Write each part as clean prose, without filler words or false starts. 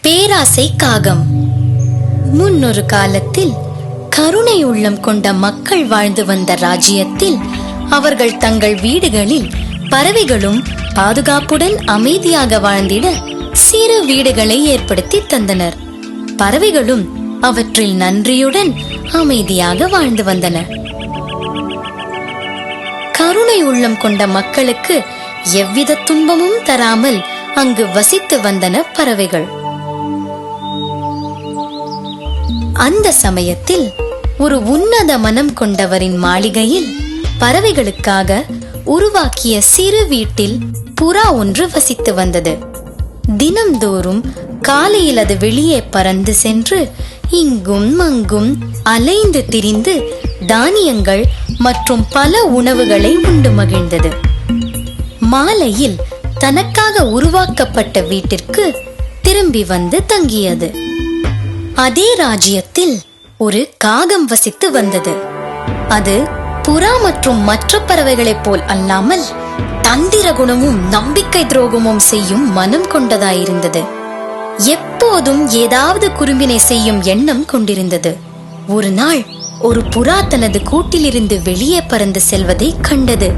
பேராசை காகம். முன்னொரு காலத்தில் கருணை உள்ளம் கொண்ட மக்கள் வாழ்ந்து வந்த ராஜ்யத்தில் அவர்கள் தங்கள் வீடுகளில் பறவைகளும் பாதுகாப்புடன் அமைதியாக வாழ்ந்திட சிறு வீடுகளை ஏற்படுத்தி தந்தனர். பறவைகளும் அவற்றில் நன்றியுடன் அமைதியாக வாழ்ந்து வந்தன. கருணை உள்ளம் கொண்ட மக்களுக்கு எவ்வித துன்பமும் தராமல் அங்கு வசித்து வந்தன பறவைகள். அந்த சமயத்தில் ஒரு உன்னத மனம் கொண்டவரின் மாளிகையில் பறவைகளுக்காக உருவாக்கிய சிறு வீட்டில் புறா ஒன்று வசித்து வந்தது. தினம்தோறும் காலையில் அது வெளியே பறந்து சென்று இங்கும் அங்கும் அலைந்து திரிந்து தானியங்கள் மற்றும் பல உணவுகளை உண்டு மகிழ்ந்தது. மாலையில் தனக்காக உருவாக்கப்பட்ட வீட்டிற்கு திரும்பி வந்து தங்கியது. அதே ராஜ்யத்தில் ஒரு காகம் வசித்து வந்தது. அது புறா மற்றும் மற்ற பறவைகளைப் போல் அல்லாமல் தந்திர குணமும் நம்பிக்கை துரோகமும் செய்யும் மனம் கொண்டதாயிருந்தது. எப்போதும் ஏதாவது குறும்பினை செய்யும் எண்ணம் கொண்டிருந்தது. ஒரு நாள் ஒரு புறா தனது கூட்டிலிருந்து வெளியே பறந்து செல்வதை கண்டது.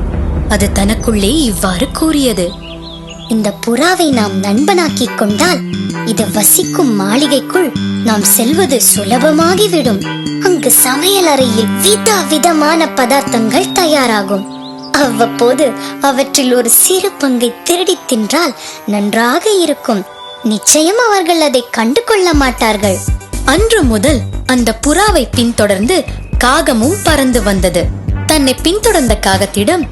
அது தனக்குள்ளே இவ்வாறு கூறியது: இந்த புறாவை நாம் நண்பனாக்கிக் கொண்டால் இது வசிக்கும் மாளிகைக்குள் நாம் செல்வது சுலபமாகிவிடும். அங்கு சமையல் அறையில் விதவிதமான பதார்த்தங்கள் தயாராகும். அவ்வப்போது அவற்றில் ஒரு சிறு பங்கை திருடி தின்றால் நன்றாக இருக்கும். நிச்சயம் அவர்கள் அதை கண்டு கொள்ள மாட்டார்கள். அன்று முதல் அந்த புறாவை பின்தொடர்ந்து காகமும் பறந்து வந்தது. தன்னை பின்தொடர்ந்த காகத்திடம்,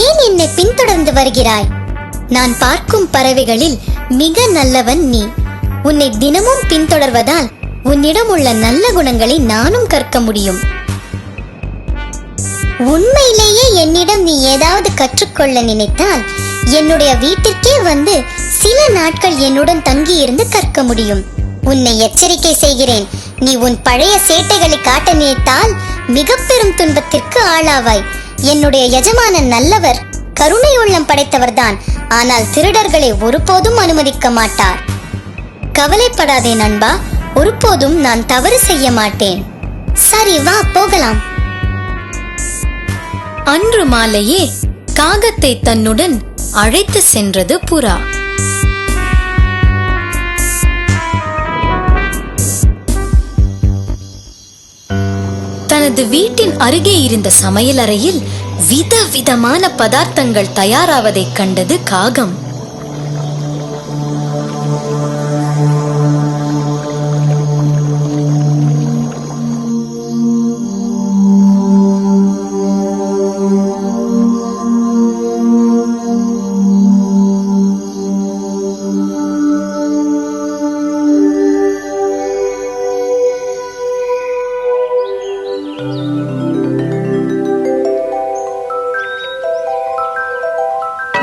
ஏன் என்னை பின்தொடர்ந்து வருகிறாய்? நான் பார்க்கும் பறவைகளில் மிக நல்லவன் நீ. உன்னை தினமும் பின்தொடர்வதால் உன்னிடம் உள்ள நல்ல குணங்களை நானும் கற்க முடியும். உண்மையிலேயே என்னிடம் நீ ஏதாவது கற்றுக்கொள்ள நினைத்தால் என்னுடைய வீட்டிற்கே வந்து சில நாட்கள் என்னுடன் தங்கி இருந்து கற்க முடியும். உன்னை எச்சரிக்கை செய்கிறேன். நீ உன் பழைய சேட்டைகளை காட்ட நினைத்தால் மிக பெரும் துன்பத்திற்கு ஆளாவாய். என்னுடைய எஜமானன் நல்லவர், கருணை உள்ளம் படைத்தவர்தான். ஆனால் திருடர்களை ஒருபோதும் அனுமதிக்க மாட்டார். கவலைப்படாதே நண்பா, ஒருபோதும் நான் தவறு செய்ய மாட்டேன். சரி, வா போகலாம். அன்று மாலையே காகத்தை தன்னுடன் அழைத்து சென்றது புறா. தனது வீட்டின் அருகே இருந்த சமையலறையில் விதவிதமான பதார்த்தங்கள் தயாராவதை கண்டது காகம்.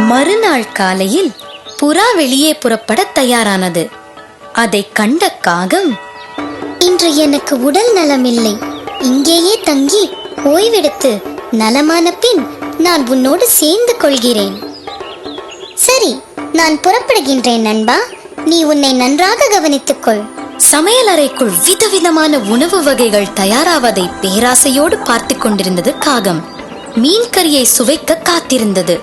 மறுநாள் காலையில் புறா வெளியே புறப்பட தயாரானது. அதை கண்ட காகம், இன்று எனக்கு உடல் நலமில்லை. இங்கேயே தங்கி ஓய்வெடுத்து நலமான பின் நான் உன்னோடு சேர்ந்து கொள்கிறேன். சரி, நான் புறப்படுகின்றேன் நண்பா. நீ உன்னை நன்றாக கவனித்துக்கொள். சமையலறைக்குள் விதவிதமான உணவு வகைகள் தயாராவதை பேராசையோடு பார்த்து கொண்டிருந்தது காகம். மீன் கறியை சுவைக்க காத்திருந்தது.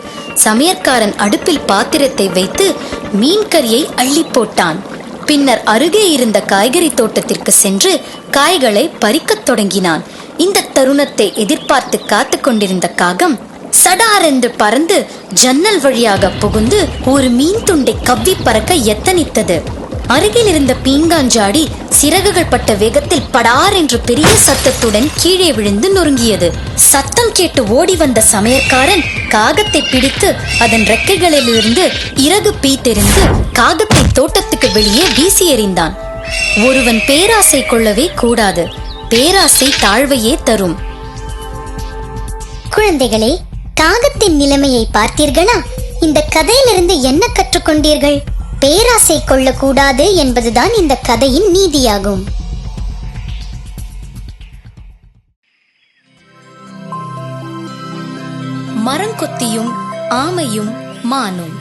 சமையற்காரன் அடுப்பில் பாத்திரத்தை வைத்து மீன் கறியை அள்ளி போட்டான். பின்னர் அருகே இருந்த காய்கறி தோட்டத்திற்கு சென்று காய்களை பறிக்கத் தொடங்கினான். இந்த தருணத்தை எதிர்பார்த்து காத்து கொண்டிருந்த காகம் சடாரென்று பறந்து ஜன்னல் வழியாக புகுந்து ஒரு மீன் துண்டை கவ்வி பறக்க எத்தனித்தது. அருகில் இருந்த பீங்காஞ்சாடி சிறகுகள் பட்ட வேகத்தில் படார் என்று பெரிய சத்தத்துடன் கீழே விழுந்து நொறுங்கியது. சத்தம் கேட்டு ஓடி வந்த சமையற்காரன் காகத்தை பிடித்து அதன் ரெக்கைகளிலிருந்து இறகு பீத்தெறிந்து காகத்தை தோட்டத்துக்கு வெளியே வீசி எறிந்தான். ஒருவன் பேராசை கொள்ளவே கூடாது. பேராசை தாழ்வையே தரும். குழந்தைகளே, காகத்தின் நிலைமையை பார்த்தீர்களா? இந்த கதையிலிருந்து என்ன கற்றுக்கொண்டீர்கள்? பேராசை கொள்ளக்கூடாது என்பதுதான் இந்த கதையின் நீதியாகும். மரங்கொத்தியும் ஆமையும் மானும்.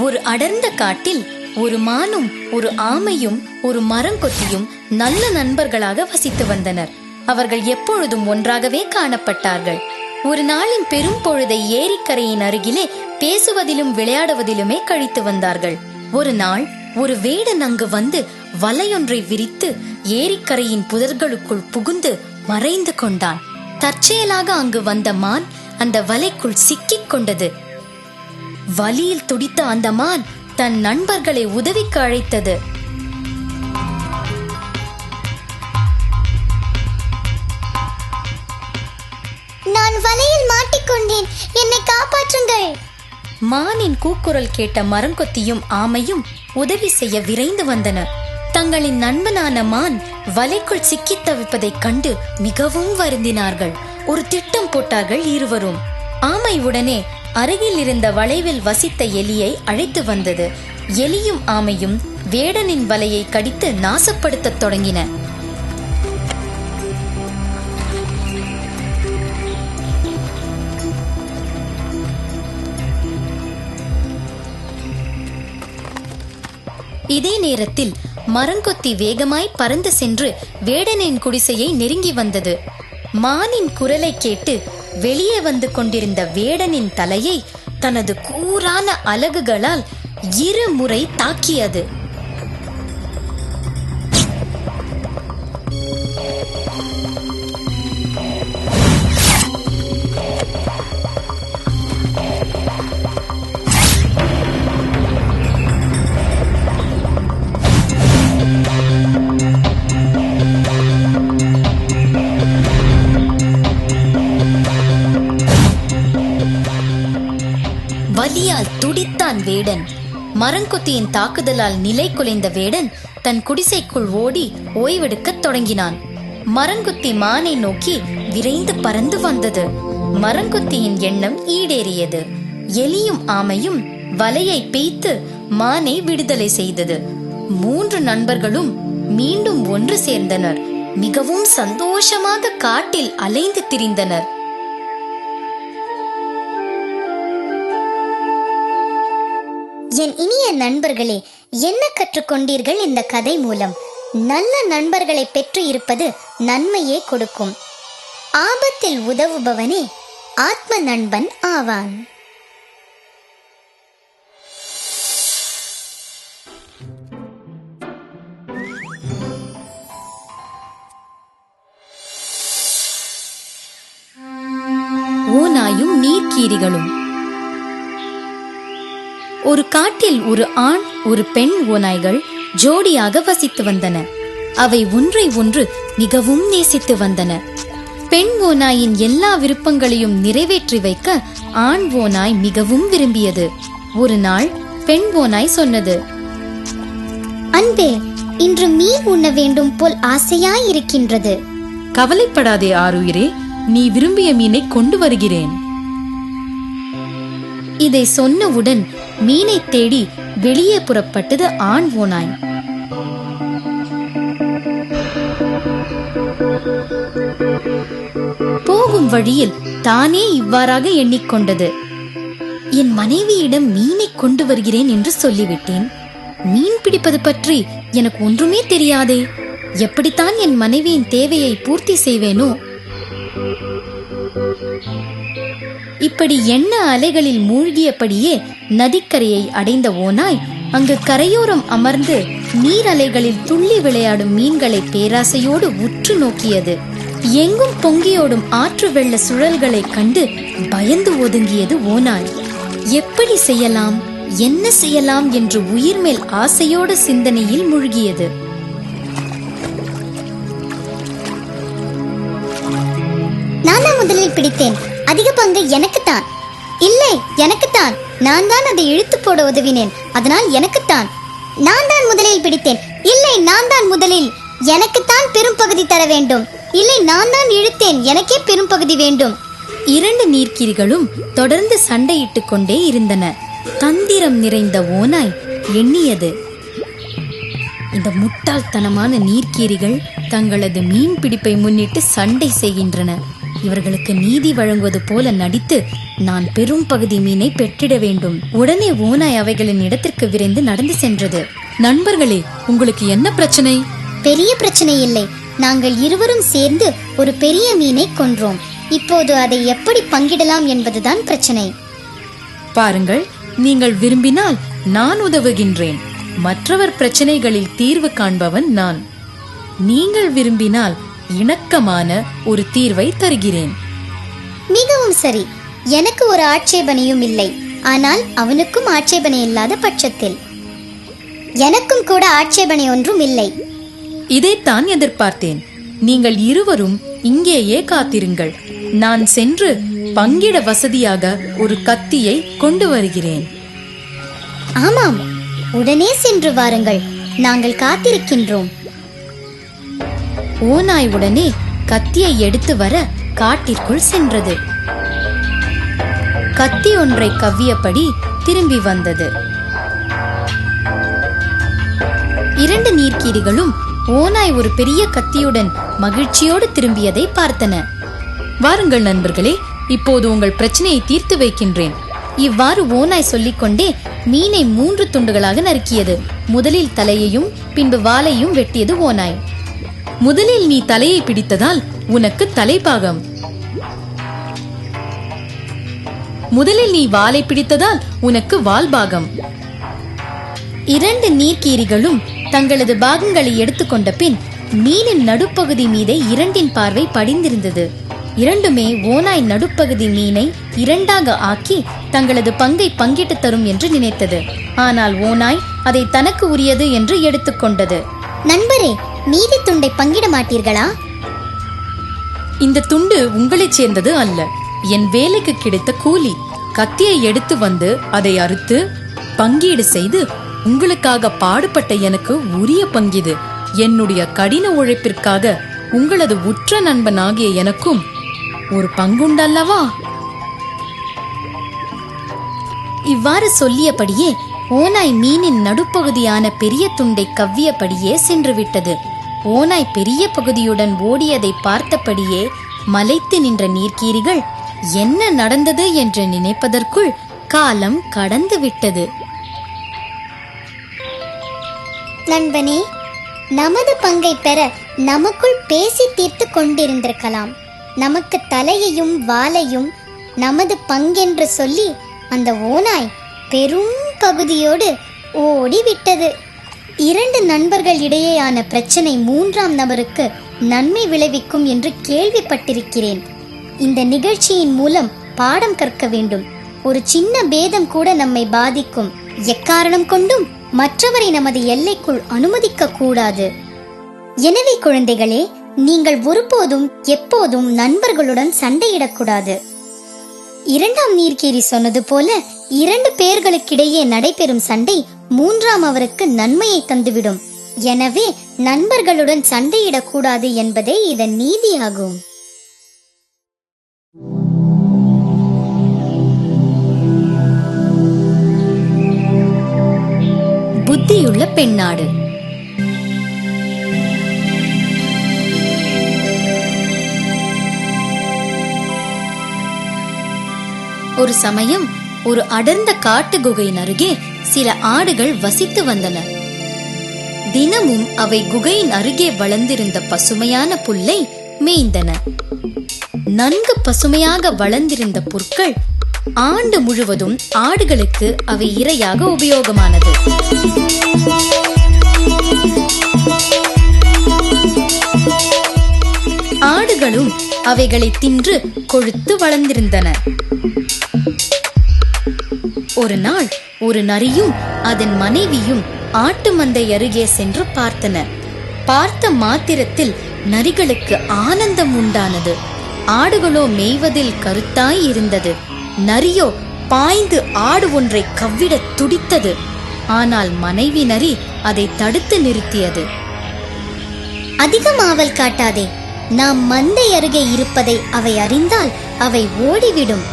ஒரு அடர்ந்த காட்டில் ஒரு மானும் ஒரு ஆமையும் ஒரு மரங்கொத்தியும் நல்ல நண்பர்களாக வசித்து வந்தனர். அவர்கள் எப்பொழுதும் ஒன்றாகவே காணப்பட்டார்கள். ஒரு நாளின் பெரும் பொழுதை ஏரிக்கரையின் அருகிலே பேசுவதிலும் விளையாடுவதிலுமே கழித்து வந்தார்கள். ஒரு நாள் ஒரு வேடன் அங்கு வந்து வலையொன்றை விரித்து ஏரிக்கரையின் புதர்களுக்குள் புகுந்து மறைந்து கொண்டான். தற்செயலாக அங்கு வந்த மான் அந்த வலைக்குள் சிக்கிக் கொண்டது. வலியில் துடித்த அந்த மான் தன் நண்பர்களை உதவிக்கு அழைத்தது. நான் வலையில் மாட்டிக்கொண்டேன், என்னை காப்பாற்றுங்கள். மானின் கூக்குரல் கேட்ட மரங்கொத்தியும் ஆமையும் உதவி செய்ய விரைந்து வந்தனர். தங்களின் நண்பனான மான் வலைக்குள் சிக்கித் தவிப்பதைக் கண்டு மிகவும் வருந்தினார்கள். ஒரு திட்டம் போட்டார்கள் இருவரும். ஆமை உடனே அருகில் இருந்த வளைவில் வசித்த எலியை அழைத்து வந்தது. எலியும் ஆமையும் வேடனின் வலையை கடித்து நாசப்படுத்த தொடங்கின. இதே நேரத்தில் மரங்கொத்தி வேகமாய் பறந்து சென்று வேடனின் குடிசையை நெருங்கி வந்தது. மானின் குரலை கேட்டு வெளியே வந்து கொண்டிருந்த வேடனின் தலையை தனது கூரான அலகுகளால் இருமுறை தாக்கியது. வலியால் துடித்தான் வேடன். மரங்கொத்தியின் தாக்குதலால் நிலை குலைந்த வேடன் தன் குடிசைக்குள் ஓடி ஓய்வெடுக்கத் தொடங்கினான். மரங்கொத்தி மானை நோக்கி விரைந்து பறந்து வந்தது. மரங்கொத்தியின் எண்ணம் ஈடேறியது. எலியும் ஆமையும் வலையை பேய்த்து மானை விடுதலை செய்தது. 3 நண்பர்களும் மீண்டும் ஒன்று சேர்ந்தனர். மிகவும் சந்தோஷமாக காட்டில் அலைந்து திரிந்தனர். என் இனிய நண்பர்களே, என்ன கற்றுக்கொண்டீர்கள் இந்த கதை மூலம்? நல்ல நண்பர்களை பெற்று இருப்பது நன்மையே கொடுக்கும். ஆபத்தில் உதவுபவனே ஆத்ம நண்பன் ஆவான். ஓநாயும் நீர்க்கீரிகளும். ஒரு காட்டில் ஒரு ஆண் ஒரு பெண் ஓநாய்கள் ஜோடியாக வசித்து வந்தன. அவை ஒன்றை ஒன்று மிகவும் நேசித்து வந்தன. பெண் ஓநாயின் எல்லா விருப்பங்களையும் நிறைவேற்றி வைக்க ஆண் ஓநாய் மிகவும் விரும்பியது. ஒரு நாள் பெண் ஓநாய் சொன்னது, அன்பே, இன்று மீன் உண்ண வேண்டும் போல் ஆசையாய் இருக்கின்றது. கவலைப்படாதே ஆருயிரே, நீ விரும்பிய மீனை கொண்டு வருகிறேன். இதை சொன்னவுடன் மீனை தேடி வெளியே புறப்பட்டது ஆண் ஓநாய். போகும் வழியில் தானே இவ்வாறாக எண்ணிக்கொண்டது, என் மனைவியிடம் மீனை கொண்டு வருகிறேன் என்று சொல்லிவிட்டேன். மீன் பிடிப்பது பற்றி எனக்கு ஒன்றுமே தெரியாதே. எப்படித்தான் என் மனைவியின் தேவையை பூர்த்தி செய்வேனோ? இப்படி எண்ண அலைகளில் மூழ்கியபடியே நதிக்கரையை அடைந்த ஓநாய் அங்கு கரையோரம் அமர்ந்து நீர் அலைகளில் துள்ளி விளையாடும் மீன்களை பேராசையோடு உற்று நோக்கியது. எங்கும் பொங்கியோடும் ஆற்று வெள்ள சுழல்களைக் கண்டு பயந்து ஒதுங்கியது ஓநாய். எப்படி செய்யலாம், என்ன செய்யலாம் என்று உயிர்மேல் ஆசையோடு சிந்தனையில் மூழ்கியது. நானா முதலில் பிடித்தேன், அதிக பங்கு எனக்குத்தான். இல்லை, எனக்குத்தான். நான் தான் அதை இழுத்து போட உதவினேன், அதனால் எனக்குத்தான். நான் தான் முதலில் பிடித்தேன். இல்லை, நான் தான் முதலில். எனக்குத்தான் பெரும் பகுதி தர வேண்டும். இல்லை, நான் தான் இழுத்தேன், எனக்கே பெரும் பகுதி வேண்டும். 2 நீர்க்கீரிகளும் தொடர்ந்து சண்டையிட்டுக் கொண்டே இருந்தன. தந்திரம் நிறைந்த ஓநாய் எண்ணியது, இந்த முட்டாள்தனமான நீர்க்கீரிகள் தங்களது மீன் பிடிப்பை முன்னிட்டு சண்டை செய்கின்றன. இவர்களுக்கு நீதி வழங்குவது போல நடித்து நான் பெரும் பகுதி மீனை பெற்றிட வேண்டும். உடனே ஓநாய் அவைகளின் இடத்திற்கு விரைந்து நடந்து சென்றது. நண்பர்களே, உங்களுக்கு என்ன பிரச்சனை? பெரிய பிரச்சனை இல்லை. நாங்கள் இருவரும் சேர்ந்து ஒரு பெரிய மீனை கொன்றோம். இப்போது அதை எப்படி பங்கிடலாம் என்பதுதான் பிரச்சனை. பாருங்கள், நீங்கள் விரும்பினால் நான் உதவுகின்றேன். மற்றவர் பிரச்சனைகளில் தீர்வு காண்பவன் நான். நீங்கள் விரும்பினால் இணக்கமான ஒரு தீர்வை தருகிறேன். மிகவும் சரி. எனக்கு ஒரு ஆட்சேபனையும் இல்லை. ஆனால் அவனுக்கும் ஆட்சேபனை இல்லாத பட்சத்தில். எனக்கும் கூட ஆட்சேபனை ஒன்றும் இல்லை. இதைத்தான் எதிர்பார்த்தேன். நீங்கள் இருவரும் இங்கேயே காத்திருங்கள். நான் சென்று பங்கிட வசதியாக ஒரு கத்தியை கொண்டு வருகிறேன். ஆமாம், உடனே சென்று வாருங்கள். நாங்கள் காத்திருக்கின்றோம். ஓநாய் உடனே கத்தியை எடுத்து வர காட்டிற்குள் சென்றது. கத்தி ஒன்றை கவ்வியபடி திரும்பி வந்தது. 2 நீர்க்கீரிகளும் ஓநாய் ஒரு பெரிய கத்தியுடன் மகிழ்ச்சியோடு திரும்பியதை பார்த்தன. வாருங்கள் நண்பர்களே, இப்போது உங்கள் பிரச்சனையை தீர்த்து வைக்கின்றேன். இவ்வாறு ஓநாய் சொல்லிக்கொண்டே மீனை 3 துண்டுகளாக நறுக்கியது. முதலில் தலையையும் பின்பு வாலையும் வெட்டியது ஓநாய். முதலில் நீ தலையை பிடித்ததால் உனக்கு தலைபாகம். முதலில் நீ வாலை பிடித்ததால் உனக்கு வால்பாகம். 2 நீர்க்கீரிகளும் தங்களது பாகங்களை எடுத்துக்கொண்ட பின் மீனின் நடுப்பகுதி மீதே 2 பார்வை படிந்திருந்தது. இரண்டுமே ஓநாய் நடுப்பகுதி மீனை 2ஆக ஆக்கி தங்களது பங்கை பங்கிட்டு தரும் என்று நினைத்தது. ஆனால் ஓநாய் அதை தனக்கு உரியது என்று எடுத்துக்கொண்டது. நண்பரே, மீதி துண்டை பங்கிட மாட்டீர்களா? இந்த துண்டு உங்களைச் சேர்ந்தது அல்ல, என் வேலைக்கு கிடைத்த கூலி. கத்தியை எடுத்து வந்து அதை அறுத்து பங்கீடு செய்து உங்களுக்காக பாடுபட்ட எனக்கு உரிய பங்கிது. என்னுடைய கடின உழைப்பிற்காக உங்களது உற்ற நண்பனாகிய எனக்கும் ஒரு பங்குண்டல்லவா? இவ்வாறு சொல்லியபடியே ஓநாய் மீனின் நடுப்பகுதியான பெரிய துண்டை கவ்வியபடியே சென்று விட்டது. ஓநாய் பெரிய பகுதியுடன் ஓடியதை பார்த்தபடியே மலைத்து நின்ற நீர்க்கீரிகள் என்ன நடந்தது என்று நினைப்பதற்குள் காலம் கடந்து விட்டது. நண்பனே, நமது பங்கை பெற நமக்குள் பேசி தீர்த்து கொண்டிருந்திருக்கலாம். நமக்கு தலையையும் வாலையும் நமது பங்கென்று சொல்லி அந்த ஓநாய் பெரும் பகுதியோடு ஓடிவிட்டது. 2 நண்பர்கள் இடையேயான பிரச்சனை 3ஆம் நபருக்கு நன்மை விளைவிக்கும் என்று கேள்விப்பட்டிருக்கிறேன். இந்த நிகழ்ச்சியின் மூலம் பாடம் கற்க வேண்டும். ஒரு சின்ன பேதம் கூட நம்மை பாதிக்கும். எக்காரணம் கொண்டும் மற்றவரை நமது எல்லைக்குள் அனுமதிக்க கூடாது. எனவே குழந்தைகளே, நீங்கள் ஒருபோதும் எப்போதும் நண்பர்களுடன் சண்டையிடக்கூடாது. 2ஆம் நீர்க்கீரி சொன்னது போல 2 பேர்களுக்கிடையே நடைபெறும் சண்டை 3ஆம் அவருக்கு நன்மையை தந்துவிடும். எனவே நண்பர்களுடன் சண்டையிடக்கூடாது என்பதே இதன் நீதியாகும். புத்தியுள்ள பெண்ணாடு. ஒரு சமயம் ஒரு அடர்ந்த காட்டு குகையின் அருகே சில ஆடுகள் வசித்து வந்தன. தினமும் அவை குகையின் அருகே வளர்ந்திருந்த பசுமையான புல்லை மேய்ந்தன. நன்கு பசுமையாக வளர்ந்திருந்த புற்கள் ஆண்டு முழுவதும் ஆடுகளுக்கு அவை இரையாக உபயோகமானது. ஆடுகளும் அவைகளை தின்று கொழுத்து வளர்ந்திருந்தன. ஒரு நாள் ஒரு நரியும் அதன் மனைவியும் ஆட்டு மந்தை அருகே சென்று பார்த்தன. பார்த்த மாத்திரத்தில் நரிகளுக்கு ஆனந்தம் உண்டானது. ஆடுகளோ மேய்வதில் கருத்தாய் இருந்தது. நரியோ பாய்ந்து ஆடு ஒன்றை கவ்விட துடித்தது. ஆனால் மனைவி நரி அதை தடுத்து நிறுத்தியது. அதிகம் ஆவல் காட்டாதே. நாம் மந்தை அருகே இருப்பதை அவை அறிந்தால் அவை ஓடிவிடும்.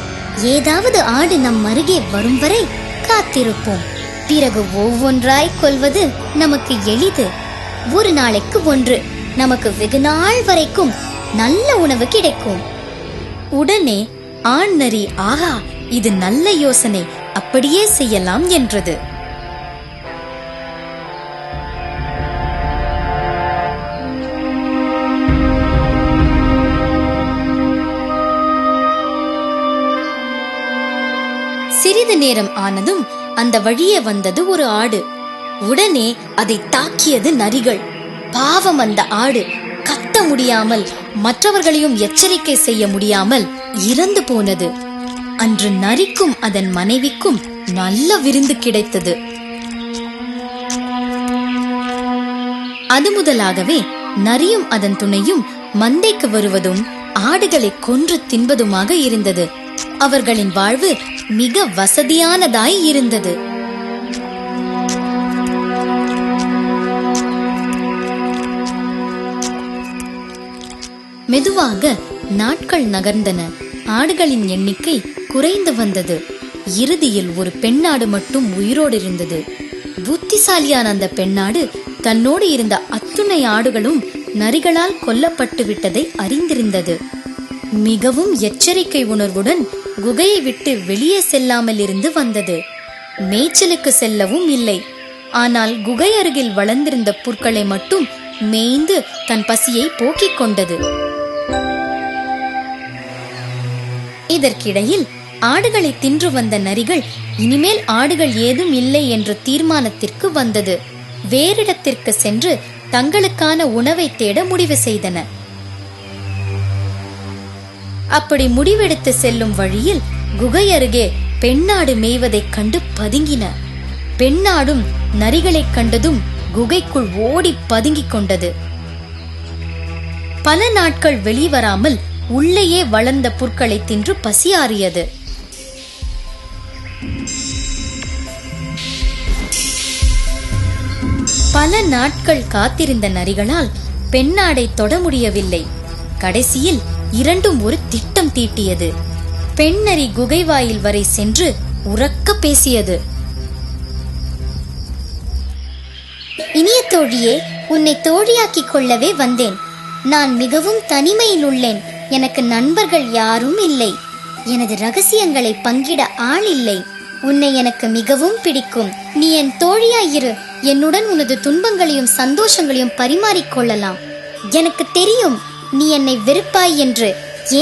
ஏதாவது ஆடு நம் அருகே வரும் வரை காத்திருப்போம். பிறகு ஒவ்வொன்றாய் கொல்வது நமக்கு எளிது. ஒரு நாளைக்கு ஒன்று, நமக்கு வெகு நாள் வரைக்கும் நல்ல உணவு கிடைக்கும். உடனே ஆண் நரி, ஆஹா, இது நல்ல யோசனை, அப்படியே செய்யலாம் என்றது. சிறிது நேரம் ஆனதும் அந்த வழியே வந்தது ஒரு ஆடு. உடனே அதை தாக்கியது நரிகள். பாவம், அந்த ஆடு கத்த முடியாமல் மற்றவர்களையும் எச்சரிக்கை செய்ய முடியாமல் இறந்து போனது. அன்று நரிக்கும் அதன் மனைவிக்கும் நல்ல விருந்து கிடைத்தது. அது முதலாகவே நரியும் அதன் துணையும் மந்தைக்கு வருவதும் ஆடுகளை கொன்று தின்பதுமாக இருந்தது. அவர்களின் வாழ்வு மிக வசதியானதாய் இருந்தது. மெதுவாக நாட்கள் நகர்ந்தன. ஆடுகளின் எண்ணிக்கை குறைந்து வந்தது. இறுதியில் ஒரு பெண்ணாடு மட்டும் உயிரோடு இருந்தது. புத்திசாலியான அந்த பெண்ணாடு தன்னோடு இருந்த அத்துணை ஆடுகளும் நரிகளால் கொல்லப்பட்டு விட்டதை அறிந்திருந்தது. மிகவும் எச்சரிக்கை உணர்வுடன் குகையை விட்டு வெளியே செல்லாமல் இருந்து வந்தது. மேய்ச்சலுக்கு செல்லவும் இல்லை. ஆனால் குகை அருகில் வளர்ந்திருந்த புற்களை மட்டும் மேய்ந்து தன் பசியை போக்கிக் கொண்டது. இதற்கிடையில் ஆடுகளை தின்று வந்த நரிகள் இனிமேல் ஆடுகள் ஏதும் இல்லை என்ற தீர்மானத்திற்கு வந்தது. வேறிடத்திற்கு சென்று தங்களுக்கான உணவை தேட முடிவு செய்தன. அப்படி முடிவெடுத்து செல்லும் வழியில் குகை அருகே பெண்ணாடு மேய்வதைக் கண்டு பதுங்கின. பெண்ணாடும் நரிகளை கண்டதும் குகைக்குள் ஓடி பதுங்கிக் கொண்டது. பல நாட்கள் வெளிவராமல் உள்ளேயே வளர்ந்த புற்களை தின்று பசியாறியது. பல நாட்கள் காத்திருந்த நரிகளால் பெண்ணாடை தொட முடியவில்லை. கடைசியில் இரண்டும் ஒரு திட்டம் தீட்டியது. பெண்ணரி குகை வாயில் வரை சென்று உரக்க பேசியது. இனிய தோழியே, உன்னை தோழியாக்கிக் கொள்ளவே வந்தேன். நான் மிகவும் தனிமையில் உள்ளேன். எனக்கு நண்பர்கள் யாரும் இல்லை. எனது ரகசியங்களை பங்கிட ஆள் இல்லை. உன்னை எனக்கு மிகவும் பிடிக்கும். நீ என் தோழியாயிரு. என்னுடன் உனது துன்பங்களையும் சந்தோஷங்களையும் பரிமாறிக்கொள்ளலாம். எனக்கு தெரியும் நீ என்னை வெறுப்பாய் என்று.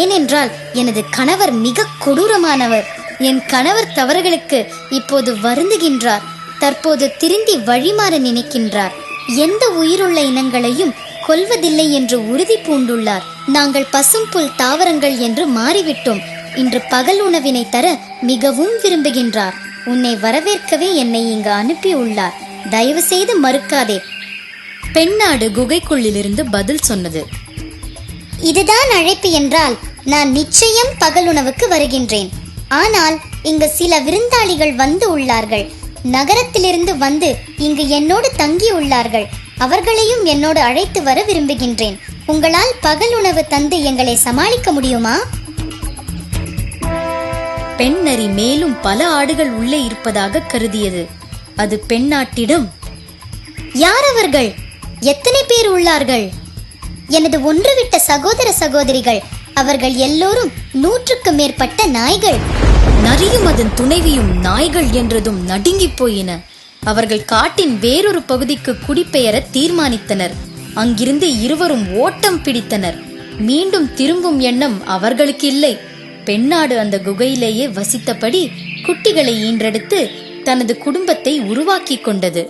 ஏனென்றால் எனது கணவர் மிக கொடூரமானவர். என் கணவர் தவறுகளுக்கு இப்போது வருந்துகின்றார். தற்போது திருந்தி வழிமாற நினைக்கின்றார். எந்த உயிருள்ள இனங்களையும் கொல்வதில்லை என்று உறுதி பூண்டுள்ளார். நாங்கள் பசும்புல் தாவரங்கள் என்று மாறிவிட்டோம். இன்று பகல் உணவினை தர மிகவும் விரும்புகின்றார். உன்னை வரவேற்கவே என்னை இங்கு அனுப்பியுள்ளார். தயவு செய்து மறுக்காதே. பெண்ணாடு குகைக்குள்ளிலிருந்து பதில் சொன்னது. இதுதான் அழைப்பு என்றால் நான் நிச்சயம் பகல் உணவுக்கு வருகின்றேன். ஆனால் இங்கு சில விருந்தாளிகள் வந்து உள்ளார்கள். நகரத்திலிருந்து வந்து இங்கு என்னோடு தங்கி உள்ளார்கள். அவர்களையும் என்னோடு அழைத்து வர விரும்புகின்றேன். உங்களால் பகல் உணவு தந்து எங்களை சமாளிக்க முடியுமா? பெண்ணரி மேலும் பல ஆடுகள் உள்ளே இருப்பதாக கருதியது. அது பெண்ணாட்டிடம், யார் அவர்கள்? எத்தனை பேர் உள்ளார்கள்? எனது ஒன்றுவிட்ட சகோதர சகோதரிகள். அவர்கள் எல்லோரும் 100க்கு மேற்பட்ட நாய்கள். நரியும் அதன் துணைவியும் நாய்கள் என்றதும் நடுங்கி போயின. அவர்கள் காட்டின் வேறொரு பகுதிக்கு குடிபெயர தீர்மானித்தனர். அங்கிருந்து இருவரும் ஓட்டம் பிடித்தனர். மீண்டும் திரும்பும் எண்ணம் அவர்களுக்கு இல்லை. பெண்ணாடு அந்த குகையிலேயே வசித்தபடி குட்டிகளை ஈன்றெடுத்து தனது குடும்பத்தை உருவாக்கி கொண்டது.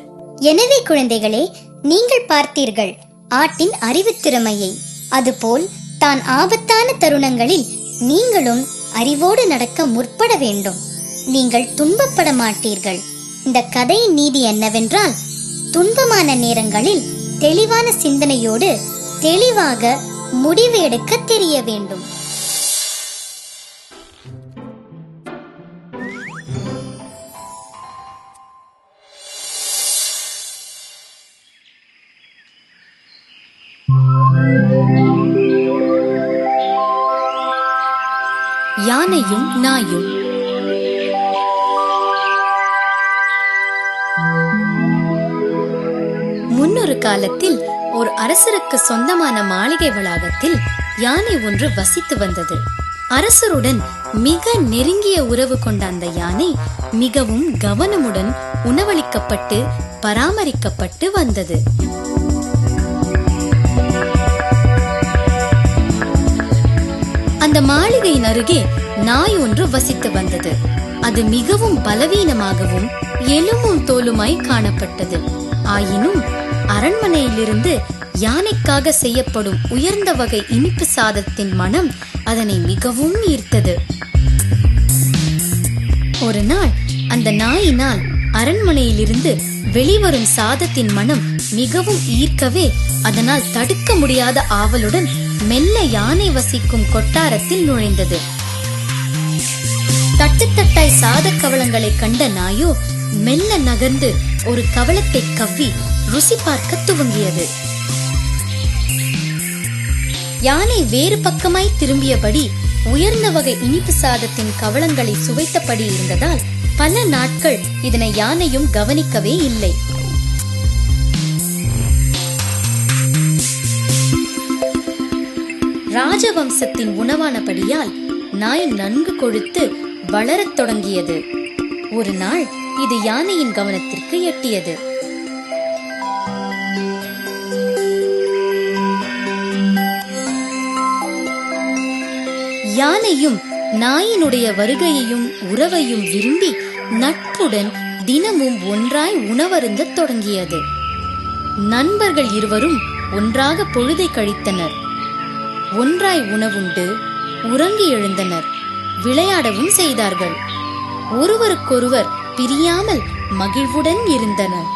எனவே குழந்தைகளே, நீங்கள் பார்த்தீர்கள் ஆட்டின் அறிவுத் திறமையை. அதுபோல் தான் ஆபத்தான தருணங்களில் நீங்களும் அறிவோடு நடக்க முற்பட வேண்டும். நீங்கள் துன்பப்பட மாட்டீர்கள். இந்த கதையின் நீதி என்னவென்றால், துன்பமான நேரங்களில் தெளிவான சிந்தனையோடு தெளிவாக முடிவு எடுக்க தெரிய வேண்டும். யானையும் நாயும். முன்னொரு காலத்தில் ஒரு அரசருக்கு சொந்தமான மாளிகை வளாகத்தில் யானை ஒன்று வசித்து வந்தது. அரசருடன் மிக நெருங்கிய உறவு கொண்ட அந்த யானை மிகவும் கவனமுடன் உணவளிக்கப்பட்டு பராமரிக்கப்பட்டு வந்தது. அந்த மாளிகையின் அருகே நாய் ஒன்று வசித்து வந்தது. அது மிகவும் பலவீனமாகவும் எலும்பும் தோலுமாய் காணப்பட்டது. ஆயினும் அரண்மனையிலிருந்து யானைக்காக செய்யப்படும் உயர்ந்த வகை இனிப்பு சாதத்தின் மனம் அதனை மிகவும் ஈர்த்தது. ஒரு நாள் அந்த நாயினால் அரண்மனையிலிருந்து வெளிவரும் சாதத்தின் மனம் மிகவும் ஈர்க்கவே அதனால் தடுக்க முடியாத ஆவலுடன் மெல்ல யானை வசிக்கும் கொட்டாரத்தில் நுழைந்தது. தட்டு தட்டாய் சாத கவளங்களை கண்ட நாயோ மெல்ல நகர்ந்து ஒரு கவளத்தை கவ்வி ருசி பார்க்க துவங்கியது. யானை வேறு பக்கமாய் திரும்பியபடி உயர்ந்த வகை இனிப்பு சாதத்தின் கவளங்களை சுவைத்தபடி இருந்ததால் பல நாட்கள் இதனை யானையும் கவனிக்கவே இல்லை. ராஜவம்சத்தின் உணவானபடியால் நாய் நன்கு கொழுத்து வளரத் தொடங்கியது. ஒரு நாள் இது யானையின் கவனத்திற்கு எட்டியது. யானையும் நாயினுடைய வருகையையும் உறவையும் விரும்பி நட்புடன் தினமும் ஒன்றாய் உணவருந்த தொடங்கியது. நண்பர்கள் இருவரும் ஒன்றாக பொழுதை கழித்தனர். ஒன்றாய் உணவுண்டு உறங்கி எழுந்தனர். விளையாடவும் செய்தார்கள். ஒருவருக்கொருவர் பிரியாமல் மகிழ்வுடன் இருந்தனர்.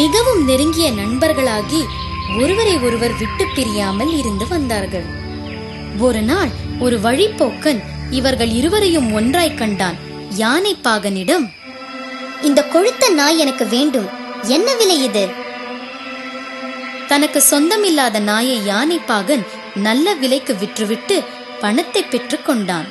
மிகவும் நெருங்கிய நண்பர்களாகி ஒருவரை ஒருவர் விட்டு பிரியாமல் இருந்து வந்தார்கள். ஒரு நாள் ஒரு வழிப்போக்கன் இவர்கள் இருவரையும் ஒன்றாய் கண்டான். யானை பாகனிடம், இந்த கொழுத்த நாய் எனக்கு வேண்டும், என்ன விலை இது? தனக்கு சொந்தமில்லாத நாயை யானை பாகன் நல்ல விலைக்கு விற்றுவிட்டு பணத்தை பெற்றுக் கொண்டான்.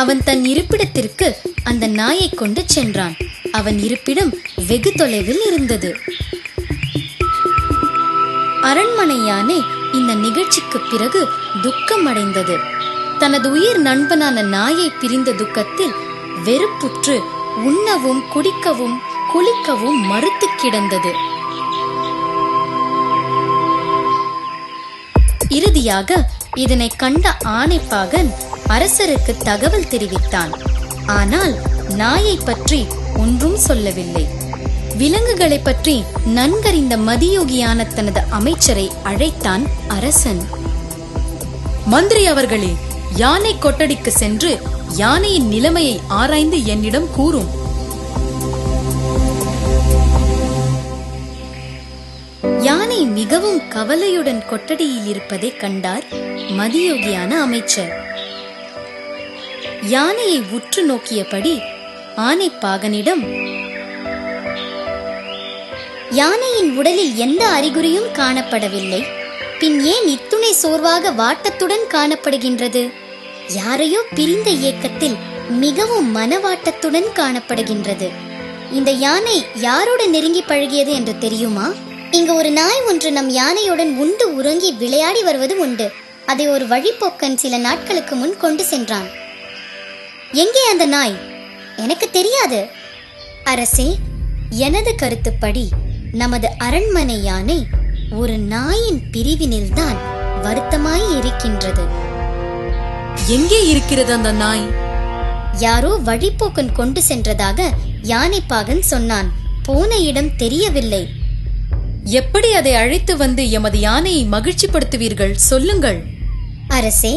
அவன் தன் இருப்பிடத்திற்கு அந்த நாயை கொண்டு சென்றான். அவன் இருப்பிடம் வெகு தொலைவில் இருந்தது. அரண்மனை யானை இந்த நிகழ்ச்சிக்கு பிறகு துக்கம் அடைந்தது. தனது உயிர் நண்பனான நாயை பிரிந்த துக்கத்தில் வெறுப்புற்று உண்ணவும் குடிக்கவும் குளிக்கவும் மறுத்து கிடந்தது. இறுதியாக இதனை கண்ட ஆணைப்பாகன் அரசருக்கு தகவல் தெரிவித்தான். ஆனால் நாயை பற்றி ஒன்றும் சொல்லவில்லை. விலங்குகளை பற்றி நன்கறிந்த மதியோகியான தனது அமைச்சரை அழைத்தான் அரசன். மந்திரி அவர்களே, யானை கொட்டடிக்கு சென்று யானையின் நிலைமையை ஆராய்ந்து என்னிடம் கூறும். யானை மிகவும் கவலையுடன் கொட்டடியில் இருப்பதை கண்டார் மதியோகியான அமைச்சர். யானையை உற்று நோக்கியபடி ஆணைப்பாகனிடம், யானையின் உடலில் எந்த அறிகுறியும் காணப்படவில்லை, பின் ஏன் இத்துணை சோர்வாக வாட்டத்துடன் காணப்படுகின்றது? யாரையோ பிரிந்த ஏக்கத்தில் மிகவும் மனவாட்டத்துடன் காணப்படுகின்றது. இந்த யானை யாரோடு நெருங்கி பழகியது என்று தெரியுமா? இங்கு ஒரு நாய் ஒன்று நம் யானையுடன் உண்டு உறங்கி விளையாடி வருவது உண்டு. அதை ஒரு வழிப்போக்கன் சில நாட்களுக்கு முன் கொண்டு சென்றான். எங்கே அந்த நாய்? எனக்கு தெரியாது. அரசே, எனது கருத்துப்படி நமது அரண்மனை யானை ஒரு நாயின் பிரிவினில்தான் வருத்தமாய் இருக்கின்றது. எங்கே இருக்கிறது அந்த நாய்? யாரோ வழிப்போக்கன் கொண்டு சென்றதாக யானைப்பாகன் சொன்னான். போன இடம் தெரியவில்லை. எப்படி அதை அழைத்து வந்து எமது யானையை மகிழ்ச்சிப்படுத்துவீர்கள்? சொல்லுங்கள். அரசே,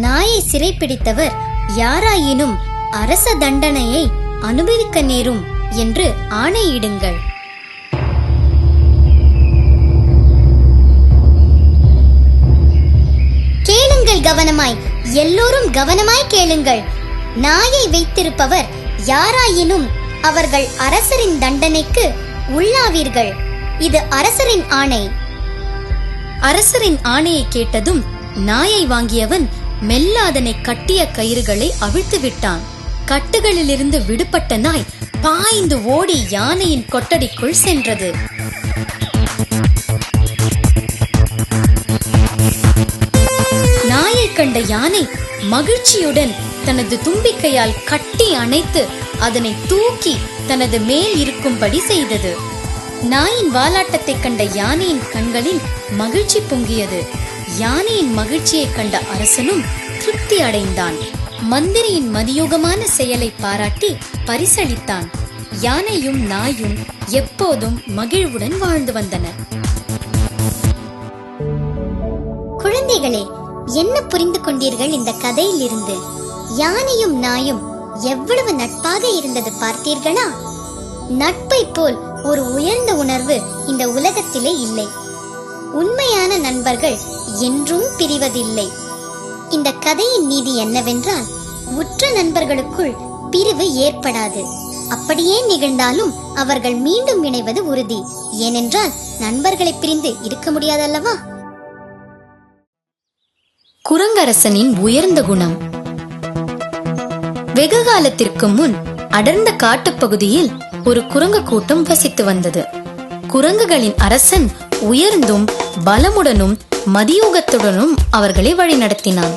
நாயை சிறைப்பிடித்தவர் யாராயினும் அரச தண்டனையை அனுபவிக்க நேரும் என்று ஆணையிடுங்கள். கேளுங்கள் கவனமாய், எல்லோரும் கவனமாய் கேளுங்கள். நாயை வைத்திருப்பவர் யாராயினும் அவர்கள் அரசரின் தண்டனைக்கு உள்ளாவீர்கள். இது அரசரின் ஆணை. அரசரின் ஆணையை கேட்டதும் நாயை வாங்கியவன் மெல்ல அதனை கட்டிய கயிறுகளை அவிழ்த்து விட்டான். கட்டுகளிலிருந்து விடுபட்ட நாய் பாய்ந்து ஓடி யானையின் கொட்டடிக்குள் சென்றது. கண்ட யானை மகிழ்ச்சியுடன் தனது தும்பிக்கையால் கட்டி அணைத்து அதனை தூக்கி தனது மேல் இருக்கும்படி செய்தது. நாயின் வாலாட்டத்தை கண்ட யானையின் கண்களில் மகிழ்ச்சி பொங்கியது. யானையின் மகிழ்ச்சியை கண்ட அரசனும் திருப்தி அடைந்தான். மந்திரியின் மதியோகமான செயலை பாராட்டி பரிசளித்தான். யானையும் நாயும் எப்போதும் மகிழ்வுடன் வாழ்ந்து வந்தனர். குழந்தைகளே, என்ன புரிந்து கொண்டீர்கள் இந்த கதையில் இருந்து? யானையும் நாயும் எவ்வளவு நட்பாக இருந்தது பார்த்தீர்களா? நட்பை போல் ஒரு உயர்ந்த உணர்வு இந்த உலகத்திலே இல்லை. உண்மையான நண்பர்கள் என்றும் பிரிவதில்லை. இந்த கதையின் நீதி என்னவென்றால், உற்ற நண்பர்களுக்குள் பிரிவு ஏற்படாது. அப்படியே நிகழ்ந்தாலும் அவர்கள் மீண்டும் இணைவது உறுதி. ஏனென்றால் நண்பர்களை பிரிந்து இருக்க முடியாதல்லவா? குரங்கரசனின் உயர்ந்த குணம். வெகு காலத்திற்கு முன் அடர்ந்த காட்டுப்பகுதியில் ஒரு குரங்கு கூட்டம் வசித்து வந்தது. குரங்குகளின் அரசன் உயர்ந்தும் பலமுடனும் மதியூகத்துடனும் அவர்களை வழிநடத்தினான்.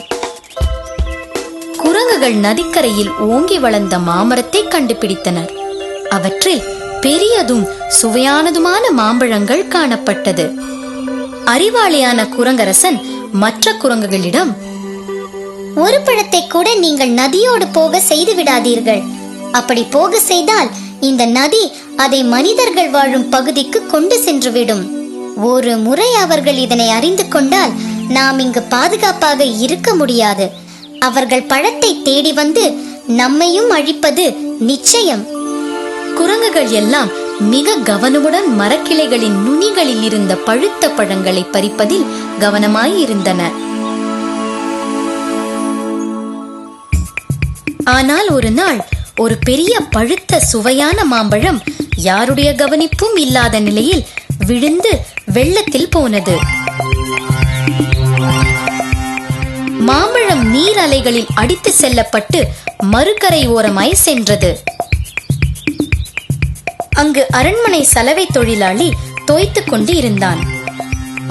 குரங்குகள் நதிக்கரையில் ஓங்கி வளர்ந்த மாமரத்தை கண்டுபிடித்தனர். அவற்றில் பெரியதும் சுவையானதுமான மாம்பழங்கள் காணப்பட்டது. அறிவாளியான குரங்கரசன் மற்ற குரங்குகளிடம், ஒரு பழத்தை கூட நீங்கள் நதியோடு போக செய்து விடாதீர்கள். அப்படி போக செய்தால் இந்த நதி அதை மனிதர்கள் வாழும் பகுதிக்கு கொண்டு சென்றுவிடும். ஒரு முறை அவர்கள் இதனை அறிந்து கொண்டால் நாம் இங்கு பாதுகாப்பாக இருக்க முடியாது. அவர்கள் பழத்தை தேடி வந்து நம்மையும் அழிப்பது நிச்சயம். குரங்குகள் எல்லாம் மிக கவனமுடன் மரக்கிளைகளின் நுனிகளில் இருந்த பழுத்த பழங்களை பறிப்பதில் கவனமாயிருந்தன. ஆனால் ஒரு நாள் ஒரு பெரிய பழுத்த சுவையான மாம்பழம் யாருடைய கவனிப்பும் இல்லாத நிலையில் விழுந்து வெள்ளத்தில் போனது. மாம்பழம் நீர் அலைகளில் அடித்து செல்லப்பட்டு மறுகரை ஓரமாய் சென்றது. அங்கு அரண்மனை சலவை தொழிலாளி தோய்த்து கொண்டு இருந்தான்.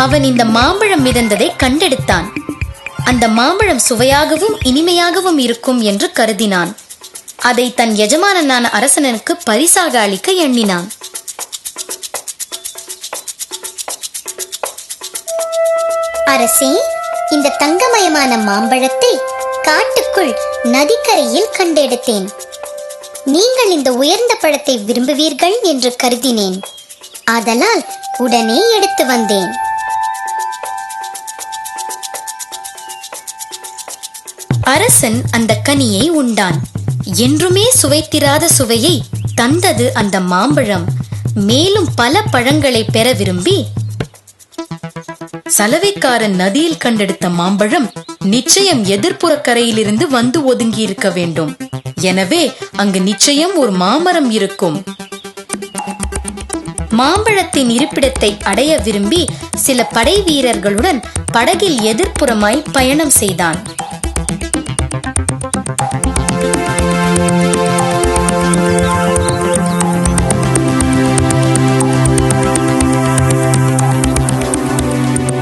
அவன் இந்த மாம்பழம் மிதந்ததை கண்டெடுத்தான். அந்த மாம்பழம் சுவையாகவும் இனிமையாகவும் இருக்கும் என்று கருதினான். அதை தன் எஜமானனான அரசனுக்கு பரிசாக அளிக்க எண்ணினான். அரசே, இந்த தங்கமயமான மாம்பழத்தை காட்டுக்குள் நதிக்கரையில் கண்டெடுத்தேன். நீங்கள் இந்த உயர்ந்த பழத்தை விரும்புவீர்கள் என்று கருதினேன். ஆதலால் உடனே எடுத்து வந்தேன். அரசன் அந்த கனியை உண்டான். என்றுமே சுவைத்திராத சுவையை தந்தது அந்த மாம்பழம். மேலும் பல பழங்களை பெற விரும்பி, சலவைக்காரன் நதியில் கண்டெடுத்த மாம்பழம் நிச்சயம் எதிர்ப்புற கரையிலிருந்து வந்து ஒதுங்கி இருக்க வேண்டும். எனவே அங்கு நிச்சயம் ஒரு மாமரம் இருக்கும். மாம்பழத்தின் இருப்பிடத்தை அடைய விரும்பி சில படை வீரர்களுடன் படகில் எதிர்ப்புறமாய் பயணம் செய்தான்.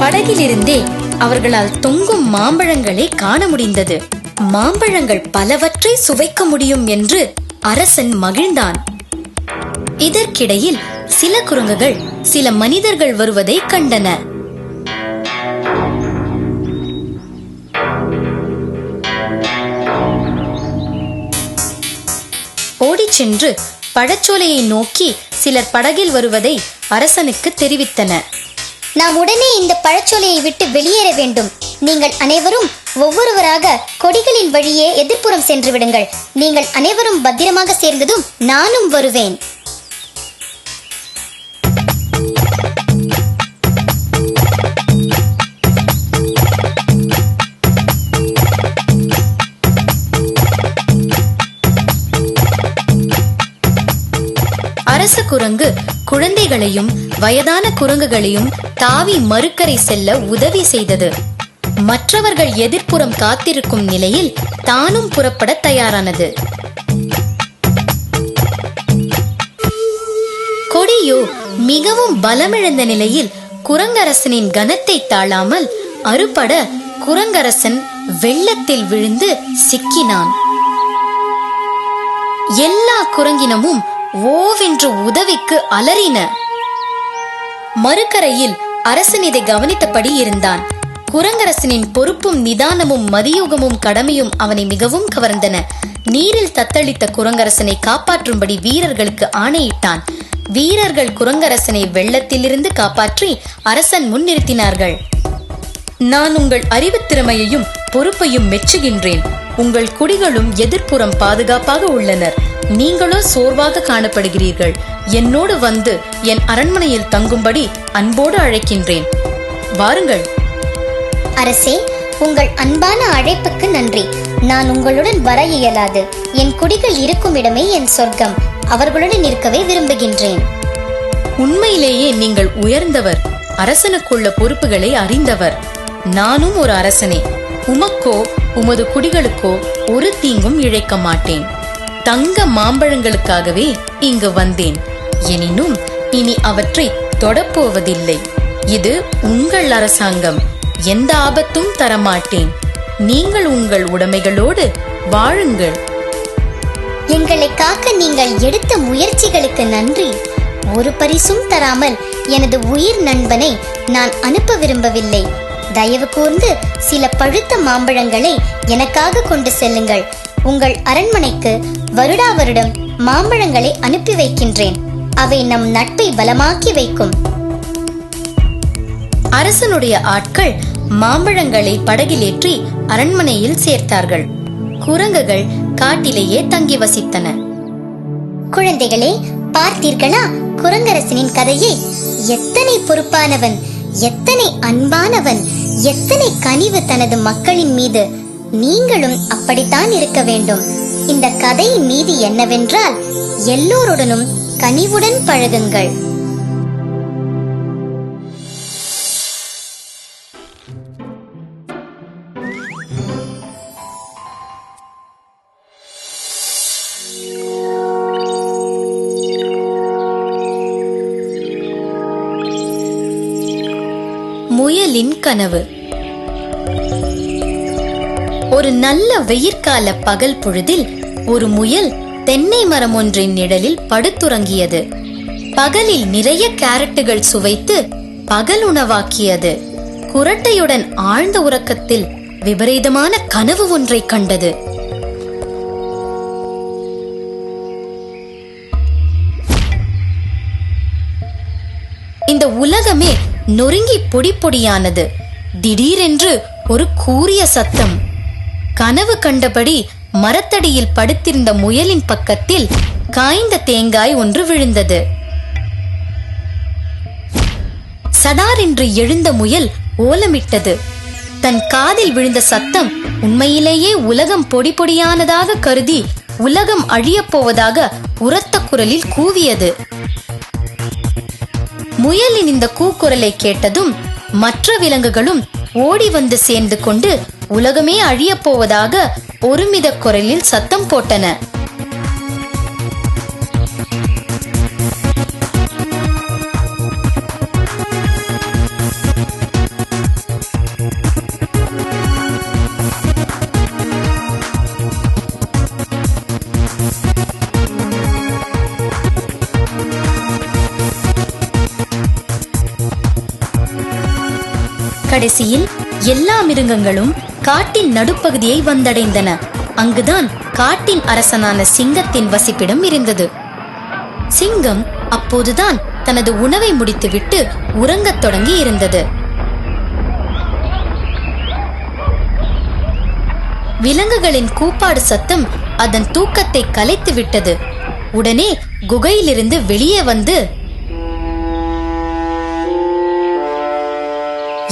படகிலிருந்தே அவர்களால் தொங்கும் மாம்பழங்களை காண முடிந்தது. மாம்பழங்கள் பலவற்றை சுவைக்க முடியும் என்று அரசன் மகிழ்ந்தான். இதற்கிடையில் சில குரங்குகள் சில மனிதர்கள் வருவதை கண்டன. ஓடிச் சென்று பழச்சோலையை நோக்கி சிலர் படகில் வருவதை அரசனுக்கு தெரிவித்தன. நாம் உடனே இந்த பழச்சோலையை விட்டு வெளியேற வேண்டும். நீங்கள் அனைவரும் ஒவ்வொருவராக கொடிகளின் வழியே எதிர்ப்புறம் சென்று விடுங்கள். நீங்கள் அனைவரும் பத்திரமாக சேர்ந்ததும் நானும் வருவேன். அரச குரங்கு குழந்தைகளையும் வயதான குரங்குகளையும் தாவி மறுக்கரை செல்ல உதவி செய்தது. மற்றவர்கள் எதிர்ப்புறம் காத்திருக்கும் நிலையில் தானும் புறப்பட தயாரானது. கொடியோ மிகவும் பலமிழந்த நிலையில் குரங்கரசனின் கனத்தை தாழாமல் அறுபட குரங்கரசன் வெள்ளத்தில் விழுந்து சிக்கினான். எல்லா குரங்கினமும் ஓவென்று உதவிக்கு அலறின. மறுகரையில் அரசன் இதை கவனித்தபடி இருந்தான். குரங்கரசனின் பொறுப்பும் நிதானமும் மதியுகமும் கடமையும் அவனை மிகவும் கவர்ந்தன. நீரில் தத்தளித்த குரங்கரசனை காப்பாற்றும்படி வீரர்களுக்கு ஆணையிட்டான். வீரர்கள் குரங்கரசனை வெள்ளத்திலிருந்து காப்பாற்றி அரசன் முன் நிறுத்தினார்கள். நான் உங்கள் அறிவுத் திறமையையும் பொறுப்பையும் மெச்சுகின்றேன். உங்கள் குடிகளும் எதிர்ப்புறம் பாதுகாப்பாக உள்ளனர். நீங்களோ சோர்வாக காணப்படுகிறீர்கள். என்னோடு வந்து என் அரண்மனையில் தங்கும்படி அன்போடு அழைக்கின்றேன். வாருங்கள். அரசே, உங்கள் அன்பான அழைப்புக்கு நன்றி. நான் உங்களுடன் வர இயலாது. என் குடிகள் இருக்கும் இடமே என் சொர்க்கம். அவர்களுடன் இருக்கவே விரும்புகின்றேன். உண்மையிலேயே நீங்கள் உயர்ந்தவர். அரசனுக்குள்ள பொறுப்புகளை அறிந்தவர். நானும் ஒரு அரசனே. உமக்கோ உமது குடிகளுக்கோ ஒரு தீங்கும் இழைக்க மாட்டேன். தங்க மாம்பழங்களுக்காகவே இங்கு வந்தேன். எனினும் இனி அவற்றை தொடப்போவதில்லை. இது உங்கள் அரசாங்கம். எந்த ஆபத்தும் தரமாட்டேன். நீங்கள் உங்கள் உடைமைகளோடு வாழுங்கள். எங்களை காக்க நீங்கள் எடுத்த முயற்சிகளுக்கு நன்றி. ஒரு பரிசும் தராமல் எனது உயிர் நண்பனை நான் அனுப்ப விரும்பவில்லை. தயவு கூர்ந்து சில பழுத்த மாம்பழங்களை எனக்காக கொண்டு செல்லுங்கள். உங்கள் அரண்மனைக்கு வருடா வருடம் மாம்பழங்களை அனுப்பி வைக்கின்றேன். அவை நம் நட்பை பலமாக்கி வைக்கும். அரசனுடைய ஆட்கள் மாம்பழங்களை படகிலேற்றி அரண்மனையில் சேர்த்தார்கள். குரங்குகள் காட்டிலேயே தங்கி வசித்தன. குழந்தைகளே, பார்த்தீர்களா குரங்கரசனின் கதையை? எத்தனை பொறுப்பானவன், எத்தனை அன்பானவன், எத்தனை கனிவு தனது மக்களின் மீது. நீங்களும் அப்படித்தான் இருக்க வேண்டும். இந்த கதையின் நீதி என்னவென்றால், எல்லோருடனும் கனிவுடன் பழகுங்கள். முயலின் கனவு. ஒரு நல்ல வெயிற்கால பகல் பொழுதில் ஒரு முயல் தென்னை மரம் ஒன்றின் நிழலில் படுத்துறங்கியது. பகலில் நிறைய கேரட்டுகள் சுவைத்து பகல் உணவாக்கியது. குரட்டையுடன் ஆழ்ந்த உறக்கத்தில் விபரீதமான கனவு ஒன்றை கண்டது. இந்த உலகமே நொறுங்கி பொடி பொடியானது. திடீரென்று ஒரு கூரிய சத்தம். கனவு கண்டபடி மரத்தடியில் படுத்திருந்த முயலின் பக்கத்தில் காய்ந்த தேங்காய் ஒன்று விழுந்தது. சடாரென்று எழுந்த முயல் ஓலமிட்டது. தன் காதில் விழுந்த சத்தம் உண்மையிலேயே உலகம் பொடி பொடியானதாக கருதி உலகம் அழியப் போவதாக உரத்த குரலில் கூவியது. முயலின் இந்த கூக்குரலை கேட்டதும் மற்ற விலங்குகளும் ஓடி வந்து சேர்ந்து கொண்டு உலகமே அழியப் போவதாக ஒருமித குரலில் சத்தம் போட்டன. கடைசியில் எல்லா மிருகங்களும் காட்டின் நடுப்பகுதியை வந்தடைந்தன. அங்குதான் காட்டின் அரசனான சிங்கத்தின் வசிப்பிடம் இருந்தது. சிங்கம் அப்போதுதான் தனது உணவை முடித்துவிட்டு உறங்கத் தொடங்கி இருந்தது. விலங்குகளின் கூப்பாடு சத்தம் அதன் தூக்கத்தை கலைத்து விட்டது. உடனே குகையிலிருந்து வெளியே வந்து,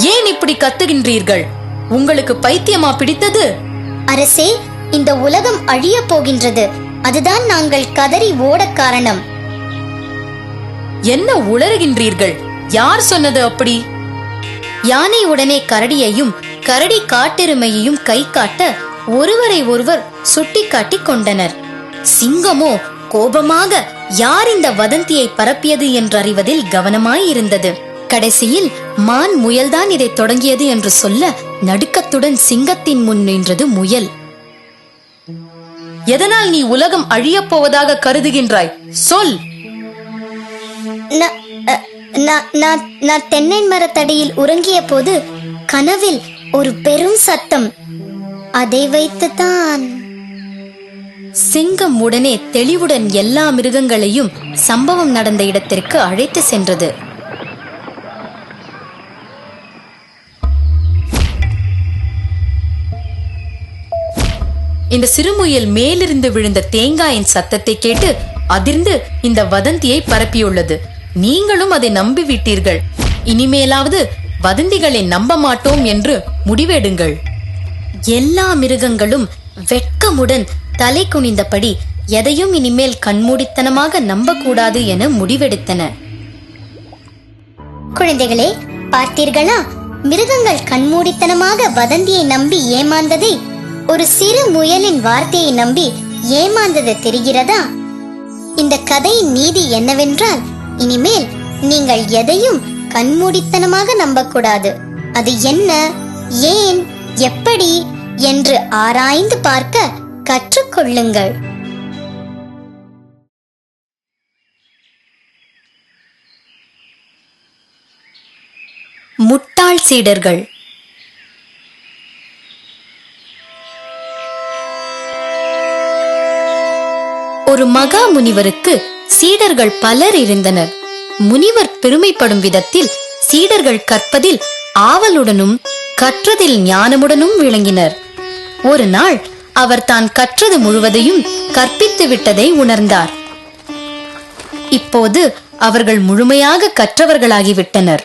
ஏன் இப்படி கத்துகின்றீர்கள்? உங்களுக்கு பைத்தியமா பிடித்தது? அரசே, இந்த உலகம் அழிய போகின்றது. அதுதான் நாங்கள் கதறி ஓட காரணம். என்ன உளறுகின்றீர்கள்? யார் சொன்னது அப்படி? யானை உடனே கரடியையும் கரடி காட்டெருமையையும் கை காட்ட ஒருவரை ஒருவர் சுட்டி காட்டிக் கொண்டனர். சிங்கமோ கோபமாக யார் இந்த வதந்தியை பரப்பியது என்றறிவதில் கவனமாயிருந்தது. கடைசியில் மான் முயல்தான் இதை தொடங்கியது என்று சொல்ல நடுக்கத்துடன் சிங்கத்தின் முன் நின்றது முயல். எதனால் நீ உலகம் அழியப் போவதாக கருதுகின்றாய்? சொல். நான் தென்னை மரத்தடியில் உறங்கிய போது கனவில் ஒரு பெரும் சத்தம். அதை வைத்துதான். சிங்கம் உடனே தெளிவுடன் எல்லா மிருகங்களையும் சம்பவம் நடந்த இடத்திற்கு அழைத்து சென்றது. இந்த சிறுமுயல் மேலிருந்து விழுந்த தேங்காயின் சத்தத்தை கேட்டு அதிர்ந்து இந்த வதந்தியை பரப்பியுள்ளது. நீங்களும் அதை நம்பிவிட்டீர்கள். இனிமேலாவது வதந்திகளை நம்ப மாட்டோம் என்று முடிவெடுங்கள். எல்லா மிருகங்களும் வெட்கமுடன் தலை குனிந்தபடி எதையும் இனிமேல் கண்மூடித்தனமாக நம்பக்கூடாது என முடிவெடுத்தன. குழந்தைகளே, பார்த்தீர்களா? மிருகங்கள் கண்மூடித்தனமாக வதந்தியை நம்பி ஏமாந்ததை ஒரு சிறு முயலின் வார்த்தையை நம்பி ஏமாந்தது தெரிகிறதா? இந்த கதையின் நீதி என்னவென்றால், இனிமேல் நீங்கள் எதையும் கண்மூடித்தனமாக நம்பக்கூடாது. அது என்ன, ஏன், எப்படி என்று ஆராய்ந்து பார்க்க கற்றுக்கொள்ளுங்கள். முட்டாள் சீடர்கள். ஒரு மகா முனிவருக்கு சீடர்கள் பலர் இருந்தனர். முனிவர் பெருமைப்படும் விதத்தில் சீடர்கள் கற்பதில் ஆவலுடனும் கற்றதில் ஞானமுடனும் விளங்கினர். ஒரு நாள் அவர் தான் கற்றது முழுவதையும் கற்பித்து விட்டதை உணர்ந்தார். இப்போது அவர்கள் முழுமையாக கற்றவர்களாகிவிட்டனர்.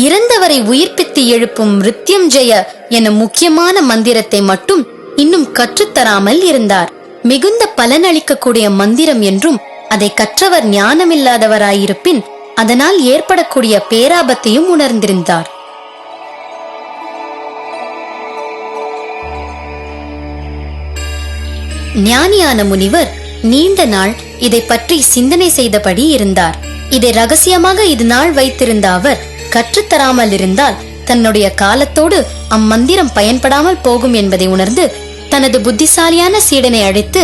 இறந்தவரை உயிர்ப்பித்து எழுப்பும் மிருத்யுஞ்சய என முக்கியமான மந்திரத்தை மட்டும் இன்னும் கற்றுத்தராமல் இருந்தார். மிகுந்த பலனளிக்கக்கூடிய மந்திரம் என்றும், அதை கற்றவர் ஞானமில்லாதவராயிருப்பின் அதனால் ஏற்படக்கூடிய பேராபத்தையும் உணர்ந்திருந்தார். ஞானியான முனிவர் நீண்ட நாள் இதை பற்றி சிந்தனை செய்தபடி இருந்தார். இதை ரகசியமாக இது நாள் வைத்திருந்த அவர் கற்றுத்தராமல் இருந்தால் தன்னுடைய காலத்தோடு அம்மந்திரம் பயன்படாமல் போகும் என்பதை உணர்ந்து தனது புத்திசாலியான சீடனை அழைத்து,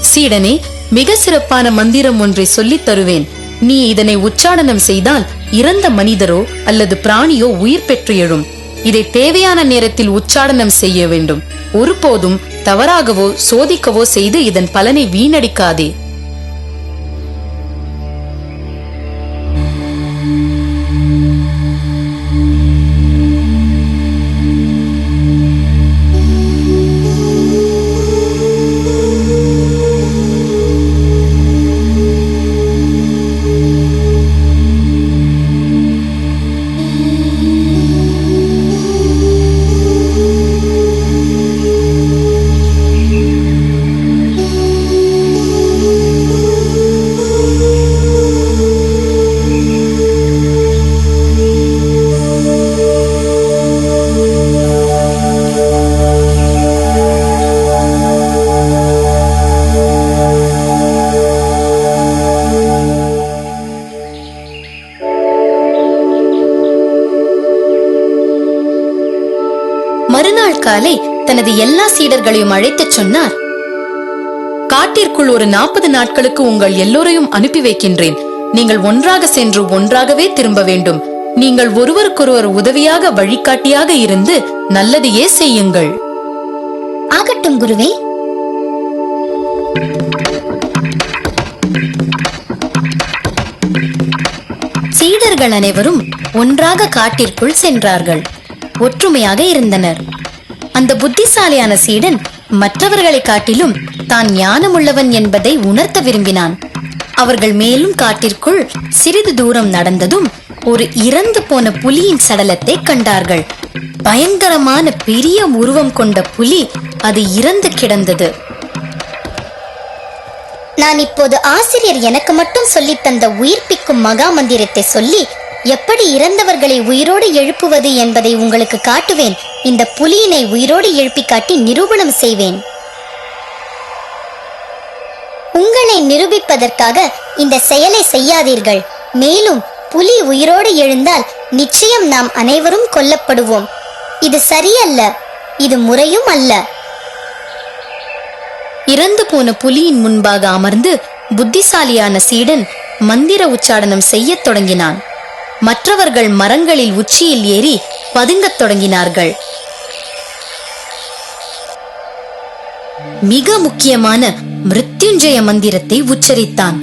சீடனே, மிக சிறப்பான மந்திரம் ஒன்றை சொல்லித் தருவேன். நீ இதனை உச்சாடனம் செய்தால் இறந்த மனிதரோ அல்லது பிராணியோ உயிர் பெற்று எழும். இதை தேவையான நேரத்தில் உச்சாடனம் செய்ய வேண்டும். ஒருபோதும் தவறாகவோ சோதிக்கவோ செய்து இதன் பலனை வீணடிக்காதே. மறுநாள் காலை தனது எல்லா சீடர்களையும் அழைத்துச் சொன்னார். காட்டிற்குள் ஒரு 40 நாட்களுக்கு உங்கள் எல்லோரையும் அனுப்பி வைக்கின்றேன். நீங்கள் ஒன்றாக சென்று ஒன்றாகவே திரும்ப வேண்டும். நீங்கள் ஒருவருக்கொருவர் உதவியாக வழிகாட்டியாக இருந்து நல்லதையே செய்யுங்கள். ஆகட்டும் குருவே. சீடர்கள் அனைவரும் ஒன்றாக காட்டிற்குள் சென்றார்கள். ஒற்றுமையாக இருந்தனர். அந்த புத்திசாலியான சீடன் மற்றவர்களை காட்டிலும் தான் ஞானமுள்ளவன் என்பதை உணர்த்த விரும்பினான். அவர்கள் மேலும் காட்டிற்குள் சிறிது தூரம் நடந்ததும் ஒரு இறந்து போன புலியின் சடலத்தை கண்டார்கள். பயங்கரமான பெரிய உருவம் கொண்ட புலி அது இறந்து கிடந்தது. நான் இப்போது ஆசிரியர் எனக்கு மட்டும் சொல்லி தந்த உயிர்ப்பிக்கும் மகா மந்திரத்தை சொல்லி எப்படி இறந்தவர்களை உயிரோடு எழுப்புவது என்பதை உங்களுக்கு காட்டுவேன். இந்த புலியினை உயிரோடு எழுப்பி காட்டி நிரூபணம் செய்வேன். உங்களை நிரூபிப்பதற்காக இந்த செயலை செய்யாதீர்கள். மேலும் புலி உயிரோடு எழுந்தால் நிச்சயம் நாம் அனைவரும் கொல்லப்படுவோம். இது சரியல்ல, இது முறையும் அல்ல. இறந்து போன புலியின் முன்பாக அமர்ந்து புத்திசாலியான சீடன் மந்திர உச்சாடனம் செய்யத் தொடங்கினான். மற்றவர்கள் மரங்களில் உச்சியில் ஏறி பதுங்கத் தொடங்கினார்கள். மிக முக்கியமான மிருத்யுஞ்சய மந்திரத்தை உச்சரித்தான்.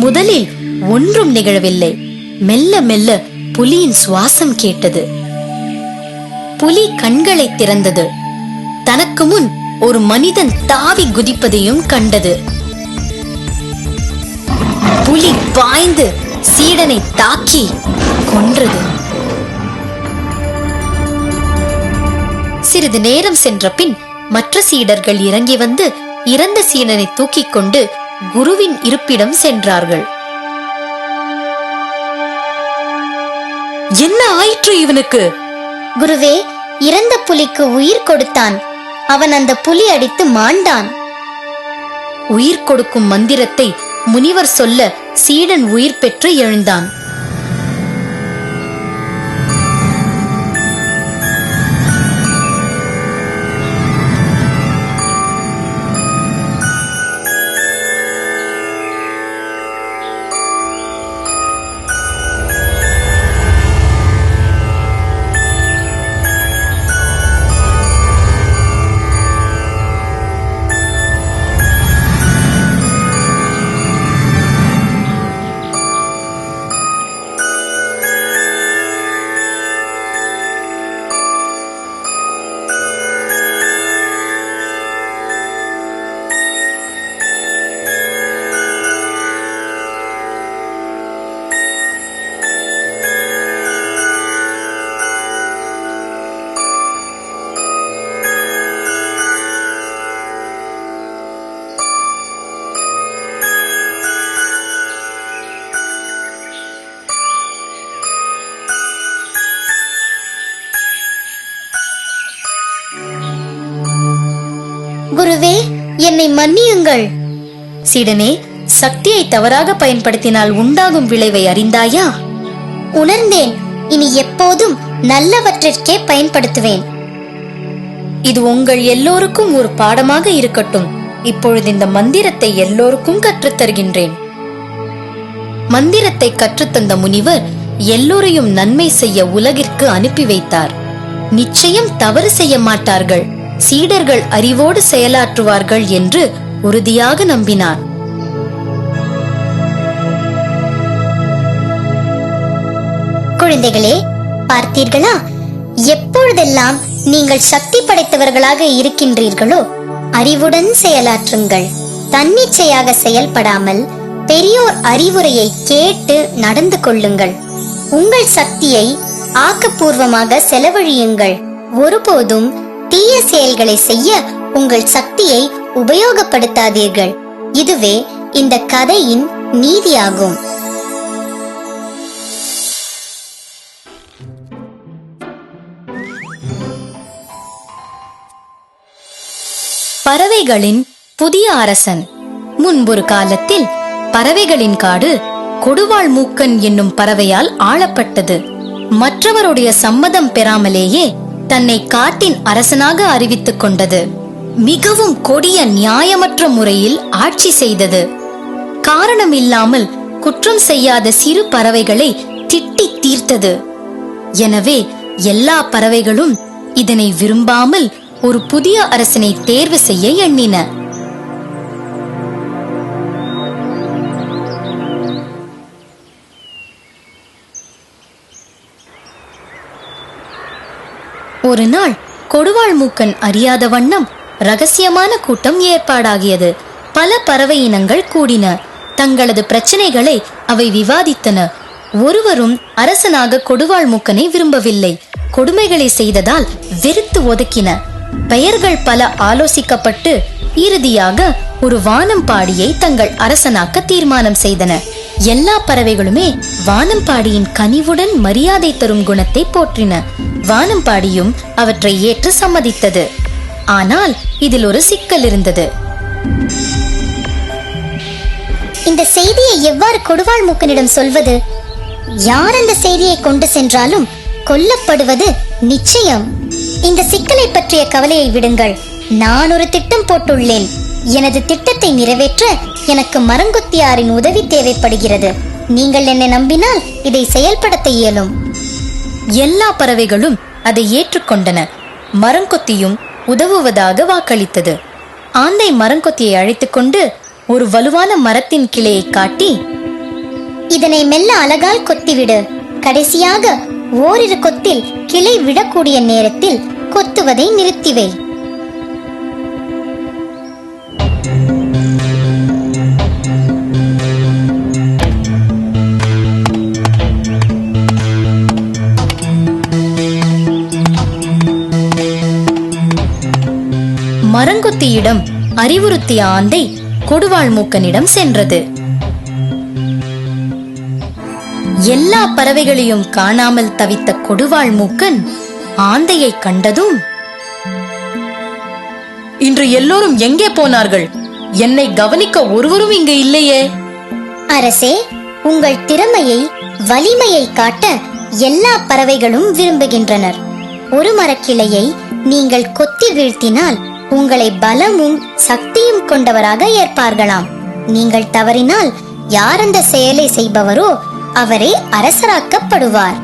முதலில் ஒன்றும் நிகழவில்லை. மெல்ல மெல்ல புலியின் சுவாசம் கேட்டது. புலி கண்களை திறந்தது. தனக்கு முன் ஒரு மனிதன் தாவி குதிப்பதையும் கண்டது. புலி பாய்ந்து சீடனை தாக்கி கொன்றது. சிறிது நேரம் சென்ற பின் மற்ற சீடர்கள் இறங்கி வந்து இறந்த சீடனை தூக்கிக் கொண்டு குருவின் இருப்பிடம் சென்றார்கள். என்ன ஆயிற்று இவனுக்கு? குருவே, இறந்த புலிக்கு உயிர் கொடுத்தான். அவன் அந்த புலி அடித்து மாண்டான். உயிர் கொடுக்கும் மந்திரத்தை முனிவர் சொல்ல சீடன் உயிர் பெற்று எழுந்தான். குருவே, என்னை மன்னியுங்கள். சீடனே, சக்தியை தவறாக பயன்படுத்தினால் உண்டாகும் விளைவை அறிந்தாயா? உணர்ந்தேன். இனி எப்போதும் நல்லவற்றிற்கே பயன்படுத்துவேன். இது உங்கள் எல்லோருக்கும் ஒரு பாடமாக இருக்கட்டும். இப்பொழுது இந்த மந்திரத்தை எல்லோருக்கும் கற்றுத் தருகின்றேன். மந்திரத்தை கற்றுத்தந்த முனிவர் எல்லோரையும் நன்மை செய்ய உலகிற்கு அனுப்பி வைத்தார். நிச்சயம் தவறு செய்ய மாட்டார்கள், சீடர்கள் அறிவோடு செயலாற்றுவார்கள் என்று உறுதியாக நம்பினார். குழந்தைகளே, பார்த்தீர்களா? எப்பொழுதெல்லாம் நீங்கள் சக்தி படைத்தவர்களாக இருக்கின்றீர்களோ அறிவுடன் செயலாற்றுங்கள். தன்னிச்சையாக செயல்படாமல் பெரியோர் அறிவுரையை கேட்டு நடந்து கொள்ளுங்கள். உங்கள் சக்தியை ஆக்கப்பூர்வமாக செலவழியுங்கள். ஒருபோதும் தீய செயல்களை செய்ய உங்கள் சக்தியை உபயோகப்படுத்தாதீர்கள். இதுவே இந்த கதையின் நீதியாகும். பறவைகளின் புதிய அரசன். முன்பொரு காலத்தில் பறவைகளின் காடு கொடுவாள் மூக்கன் என்னும் பறவையால் ஆளப்பட்டது. மற்றவருடைய சம்மதம் பெறாமலேயே தன்னை காட்டின் அரசனாக அறிவித்துக் கொண்டது. மிகவும் கொடிய நியாயமற்ற முறையில் ஆட்சி செய்தது. காரணம் இல்லாமல் குற்றம் செய்யாத சிறு பறவைகளை திட்டி தீர்த்தது. எனவே எல்லா பறவைகளும் இதனை விரும்பாமல் ஒரு புதிய அரசனை தேர்வு செய்ய எண்ணின. ஒரு நாள் கொடுவாள் மூக்கன் அறியாத வண்ணம் ரகசியமான கூட்டம் ஏற்பாடாகியது. பல பறவை இனங்கள் கூடின. தங்களது பிரச்சனைகளை அவை விவாதித்தன. ஒருவரும் அரசனாக கொடுவாள் மூக்கனை விரும்பவில்லை. கொடுமைகளை செய்ததால் வெறுத்து ஒதுக்கின. பெயர்கள் பல ஆலோசிக்கப்பட்டு இறுதியாக ஒரு வானம்பாடியை தங்கள் அரசனாக்க தீர்மானம் செய்தன. எல்லா பறவைகளுமே வானம்பாடியின் கனிவுடன் மரியாதை தரும் குணத்தை போற்றின. வானம்பாடியும் அவற்றை ஏற்று சம்மதித்தது. ஆனால் இதில் ஒரு சிக்கல் இருந்தது. இந்த செய்தியை எவ்வாறு கொடுவாள் மூக்கனிடம் சொல்வது? யார் அந்த செய்தியை கொண்டு சென்றாலும் கொல்லப்படுவது நிச்சயம். இந்த சிக்கலை பற்றிய கவலையை விடுங்கள். நான் ஒரு திட்டம் போட்டுள்ளேன். எனது திட்டத்தை நிறைவேற்ற எனக்கு மரங்கொத்தியாரின் உதவி தேவைப்படுகிறது. நீங்கள் என்னை நம்பினால் இதை செயல்படுத்த இயலும். எல்லா பறவைகளும் அதை ஏற்றுக்கொண்டன. மரங்கொத்தியும் உதவுவதாக வாக்களித்தது. ஆந்தை மரங்கொத்தியை அழைத்துக் கொண்டு ஒரு வலுவான மரத்தின் கிளையை காட்டி, இதனை மெல்ல அழகால் கொத்திவிடு. கடைசியாக ஓரிரு கொத்தில் கிளை விடக்கூடிய நேரத்தில் கொத்துவதை நிறுத்திவை. மரங்கொத்தியிடம் அறிவுறுத்திய ஆந்தை கொடுவாள் மூக்கனிடம் சென்றது. எல்லா பறவைகளையும் காணாமல் தவித்த கொடுவாள் மூக்கன் ஆந்தையை கண்டதும், இன்று எல்லோரும் எங்கே போனார்கள்? என்னை கவனிக்க ஒருவரும் இங்கு இல்லையே. அரசே, உங்கள் திறமையை வலிமையை காட்ட எல்லா பறவைகளும் விரும்புகின்றனர். ஒரு மரக்கிளையை நீங்கள் கொத்தி வீழ்த்தினால் உங்களை பலமும் சக்தியும் கொண்டவராக ஏற்பார்களாம். நீங்கள் தவறினால் யார் அந்த செயலை செய்பவரோ அவரே அரசராக்கப்படுவார்.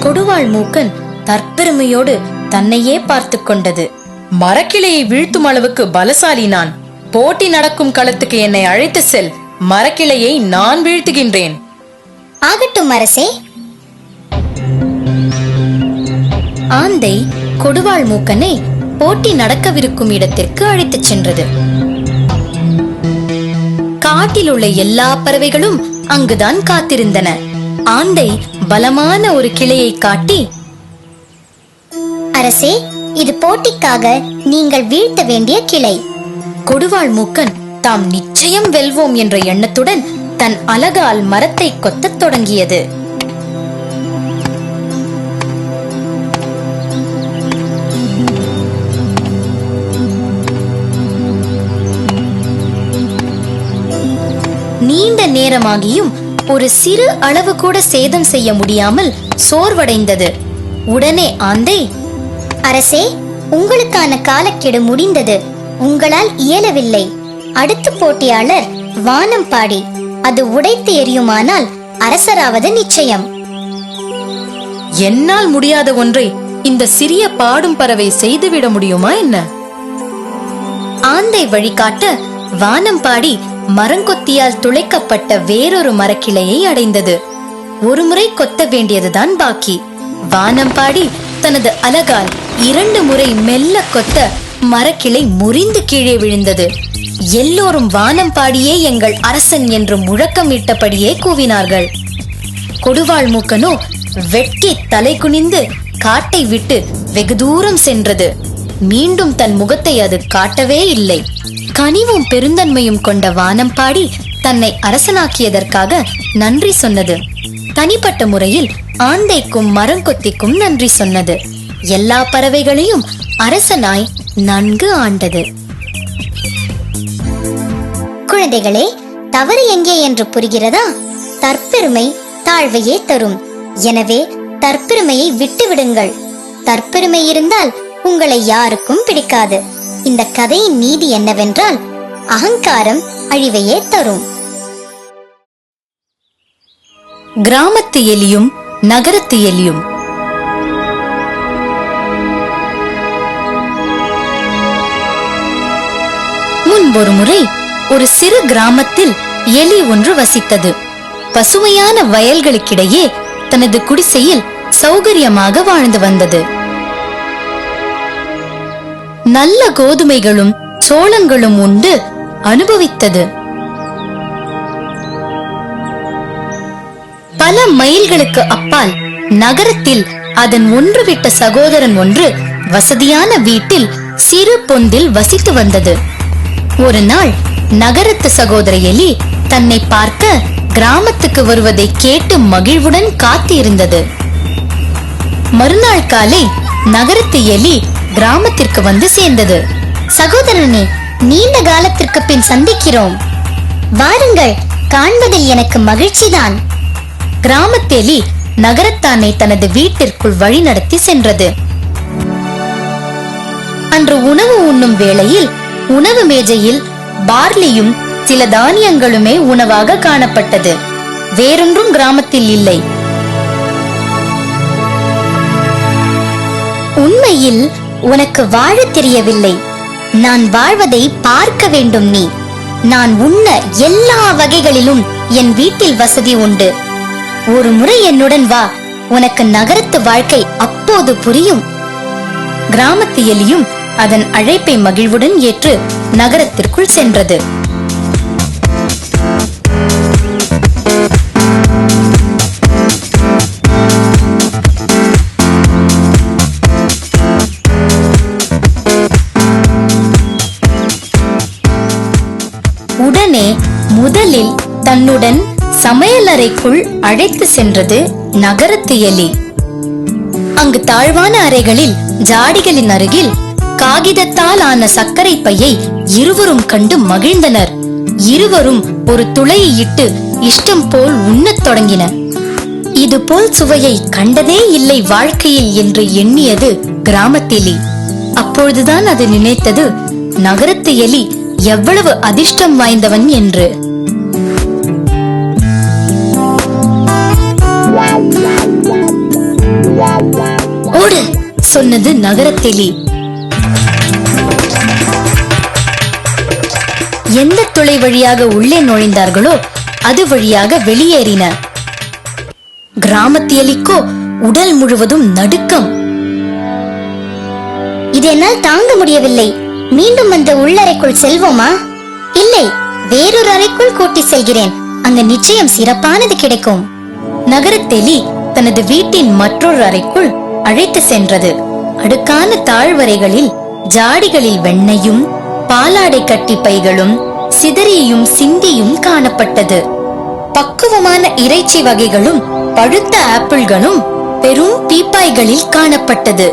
கொடுவாள் மூக்கன் தற்பெருமையோடு தன்னையே பார்த்து கொண்டது. மரக்கிளையை வீழ்த்தும் அளவுக்கு பலசாலி நான். போட்டி நடக்கும் களத்துக்கு என்னை அழைத்து செல். மரக்கிளையை நான் வீழ்த்துகின்றேன். ஆகட்டும் அரசே. ஆந்தை கொடுவாள் மூக்கனை போட்டி நடக்கவிருக்கும் இடத்திற்கு அழைத்துச் சென்றது. காட்டில் உள்ள எல்லா பறவைகளும் அங்குதான் காத்திருந்தன. ஆந்தை பலமான ஒரு கிளையை காட்டி, அரசே, இது போட்டிக்காக நீங்கள் வீழ்த்த வேண்டிய கிளை. கொடுவாள் மூக்கன் தாம் நிச்சயம் வெல்வோம் என்ற எண்ணத்துடன் தன் அலகால் மரத்தை கொத்தத் தொடங்கியது. நீண்ட நேரமாகியும் ஒரு சிறு அளவு கூட சேதம் செய்ய முடியாமல் சோர்வடைந்தது. உடனே ஆந்தை, அரசே, உங்களுக்கான காலக்கெடு முடிந்தது. உங்களால் இயலவில்லை. அடுத்த போட்டியாளர் வானம்பாடி. அது உடைத்து எரியுமானால் அரசராவது நிச்சயம். என்னால் முடியாத ஒன்றை இந்த சிறிய பாடும் பறவை செய்துவிட முடியுமா என்ன? ஆந்தை வழிகாட்ட வானம்பாடி மரங்கொத்தியால் துளைக்கப்பட்ட வேறொரு மரக்கிளையை அடைந்தது. ஒருமுறை கொத்த வேண்டியதுதான் பாக்கி. வானம்பாடி தனது அலகால் 2 முறை மெல்ல கொத்த மரக்கிளை முறிந்து கீழே விழுந்தது. எல்லோரும் வானம்பாடியே எங்கள் அரசன் என்று முழக்கமிட்டபடியே கூவினார்கள். கொடுவாள் மூக்கனோ வெட்கி தலை குனிந்து காட்டை விட்டு வெகு தூரம் சென்றது. மீண்டும் தன் முகத்தை அது காட்டவே இல்லை. கனிவும் பெருந்தன்மையும் கொண்ட வானம்பாடி தன்னை அரசனாக்கியதற்காக நன்றி சொன்னது. தனிப்பட்ட முறையில் ஆந்தைக்கும் மரங்கொத்திக்கும் நன்றி சொன்னது. எல்லா பறவைகளையும் அரசனாய் நன்கு ஆண்டது. குழந்தைகளே, தவறு எங்கே என்று புரிகிறதா? தற்பெருமை தாழ்வையே தரும். எனவே தற்பெருமையை விட்டு விடுங்கள். தற்பெருமை இருந்தால் உங்களை யாருக்கும் பிடிக்காது. இந்த கதையின் நீதி என்னவென்றால், அகங்காரம் அழிவையே தரும். கிராமத்து எலியும் நகரத்து எலியும். முன்பொரு முறை ஒரு சிறு கிராமத்தில் எலி ஒன்று வசித்தது. பசுமையான வயல்களுக்கிடையே தனது குடிசையில் சௌகரியமாக வாழ்ந்து வந்தது. நல்ல கோதுமைகளும் சோளங்களும் உண்டு அனுபவித்தது. பல மைல்களுக்கு அப்பால் நகரத்தில் அதன் ஒன்று விட்ட சகோதரன் ஒன்று வசதியான வீட்டில் சிறு பொந்தில் வசித்து வந்தது. ஒரு நாள் நகரத்து சகோதர எலி தன்னை பார்க்க கிராமத்துக்கு வருவதை கேட்டு மகிழ்வுடன் காத்திருந்தது. மறுநாள் காலை நகரத்து எலி கிராமத்திற்கு வந்து சேர்ந்தது. சகோதரனே, நீண்ட காலத்திற்கு பின் சந்திக்கிறோம். வாருங்கள், காண்பதில் எனக்கு மகிழ்ச்சிதான். கிராமத்து எலி நகரத்தானை தனது வீட்டிற்குள் வழிநடத்தி சென்றது. அன்று உணவு உண்ணும் வேளையில் உணவு மேஜையில் பார்லியும் சில தானியங்களுமே உணவாக காணப்பட்டது. வேறொன்றும் கிராமத்தில் இல்லை. உண்மையில் உனக்கு வாழ தெரியவில்லை. நான் வாழ்வதை பார்க்க வேண்டும் நீ. நான் உண்ண எல்லா வகைகளிலும் என் வீட்டில் வசதி உண்டு. ஒரு முறை என்னுடன் வா, உனக்கு நகரத்து வாழ்க்கை அப்போது புரியும். கிராமத்து எலியும் அதன் அழைப்பை மகிழ்வுடன் ஏற்று நகரத்திற்குள் சென்றது. உடனே முதலில் தன்னுடன் சமையலறைக்குள் அழைத்து சென்றது நகரத்து எலி. அங்கு தாழ்வான அறைகளில் ஜாடிகளின் அருகில் காகிதத்தால் ஆன சர்க்கரை பையை இருவரும் கண்டு மகிழ்ந்தனர். இருவரும் ஒரு துளையை இட்டு இஷ்டம் போல் உண்ணத் தொடங்கினர். இது போல் சுவையை கண்டதே இல்லை வாழ்க்கையில் என்று எண்ணியது கிராமத்து எலி. அப்பொழுதுதான் அது நினைத்தது, நகரத்து எலி எவ்வளவு அதிர்ஷ்டம் வாய்ந்தவன் என்று. ஓடு சொன்னது நகரத்தெலி. எந்த துளை வழியாக உள்ளே நுழைந்தார்களோ அது வழியாக வெளியேறின. கிராமத்து எலிக்கோ உடல் முழுவதும் நடுக்கம். இது என்னால் தாங்க முடியவில்லை. மீண்டும் அந்த உள்ளறைக்குள் செல்வோமா? இல்லை, வேறொரு அறைக்குள் கூட்டி செல்கிறேன். அங்க நிச்சயம் சிறப்பானது கிடைக்கும். நகரத்தெலி தனது வீட்டின் மற்றொரு அறைக்குள் அழைத்து சென்றது. அடுக்கான தாழ்வறைகளில் ஜாடிகளில் வெண்ணையும் பாலாடை கட்டி பைகளும் சிதறியும் சிந்தியும் காணப்பட்டது. பக்குவமான இறைச்சி வகைகளும் பழுத்த ஆப்பிள்களும் பெரும் பீப்பாய்களில் காணப்பட்டது.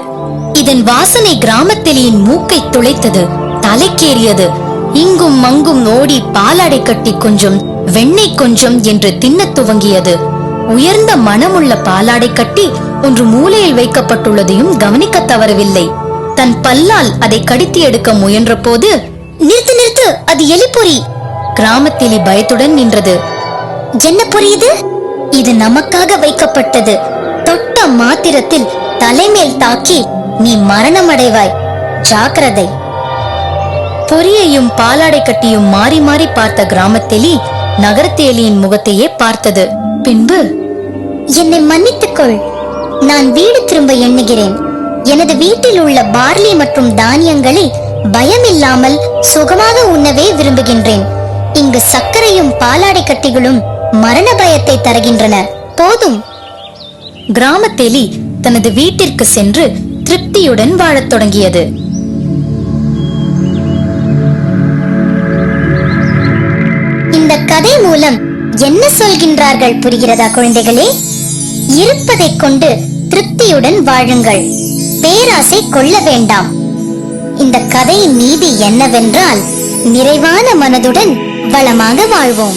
இதன் வாசனை கிராமத்தெலியின் மூக்கை துளைத்தது, தலைக்கேறியது. இங்கும் அங்கும் ஓடி பாலாடை கட்டி கொஞ்சம் வெண்ணெய் கொஞ்சம் என்று தின்னத் துவங்கியது. உயர்ந்த மனமுள்ள பாலாடை கட்டி ஒன்று மூலையில் வைக்கப்பட்டுள்ளதையும் கவனிக்க தவறவில்லை. தன் பல்லால் அதை கடித்து எடுக்க முயன்ற போது, நிறுத்து நிறுத்து, அது எலிப்பொறி. கிராமத்தெலி பயத்துடன் நின்றது. என்ன புரியுது? இது நமக்காக வைக்கப்பட்டது. தொட்ட மாத்திரத்தில் தலைமேல் தாக்கி நீ மரணம் அடைவாய். ஜாக்கிரதை. பொரியையும் பாலாடை கட்டியும் மாறி மாறி பார்த்த கிராமத்தெலி நகரத்து எலியின் முகத்தையே பார்த்தது. பின்பு, என்னை மன்னித்துக்கொள், நான் வீடு திரும்ப எண்ணுகிறேன். எனது வீட்டில் உள்ள பார்லி மற்றும் தானியங்களை பயமில்லாமல் சுகமாக உண்ணவே விரும்புகின்றேன். இங்கு சர்க்கரையும் பாலாடை கட்டிகளும் மரண பயத்தை தருகின்றன. போதும். கிராமத்தெலி தனது வீட்டிற்கு சென்று திருப்தியுடன் வாழத் தொடங்கியது. இந்த கதை மூலம் என்ன சொல்கின்றார்கள் புரிகிறதா குழந்தைகளே? இருப்பதைக் கொண்டு திருப்தியுடன் வாழுங்கள், பேராசை கொள்ள வேண்டாம். இந்த கதையின் நீதி என்னவென்றால், நிறைவான மனதுடன் வளமாக வாழ்வோம்.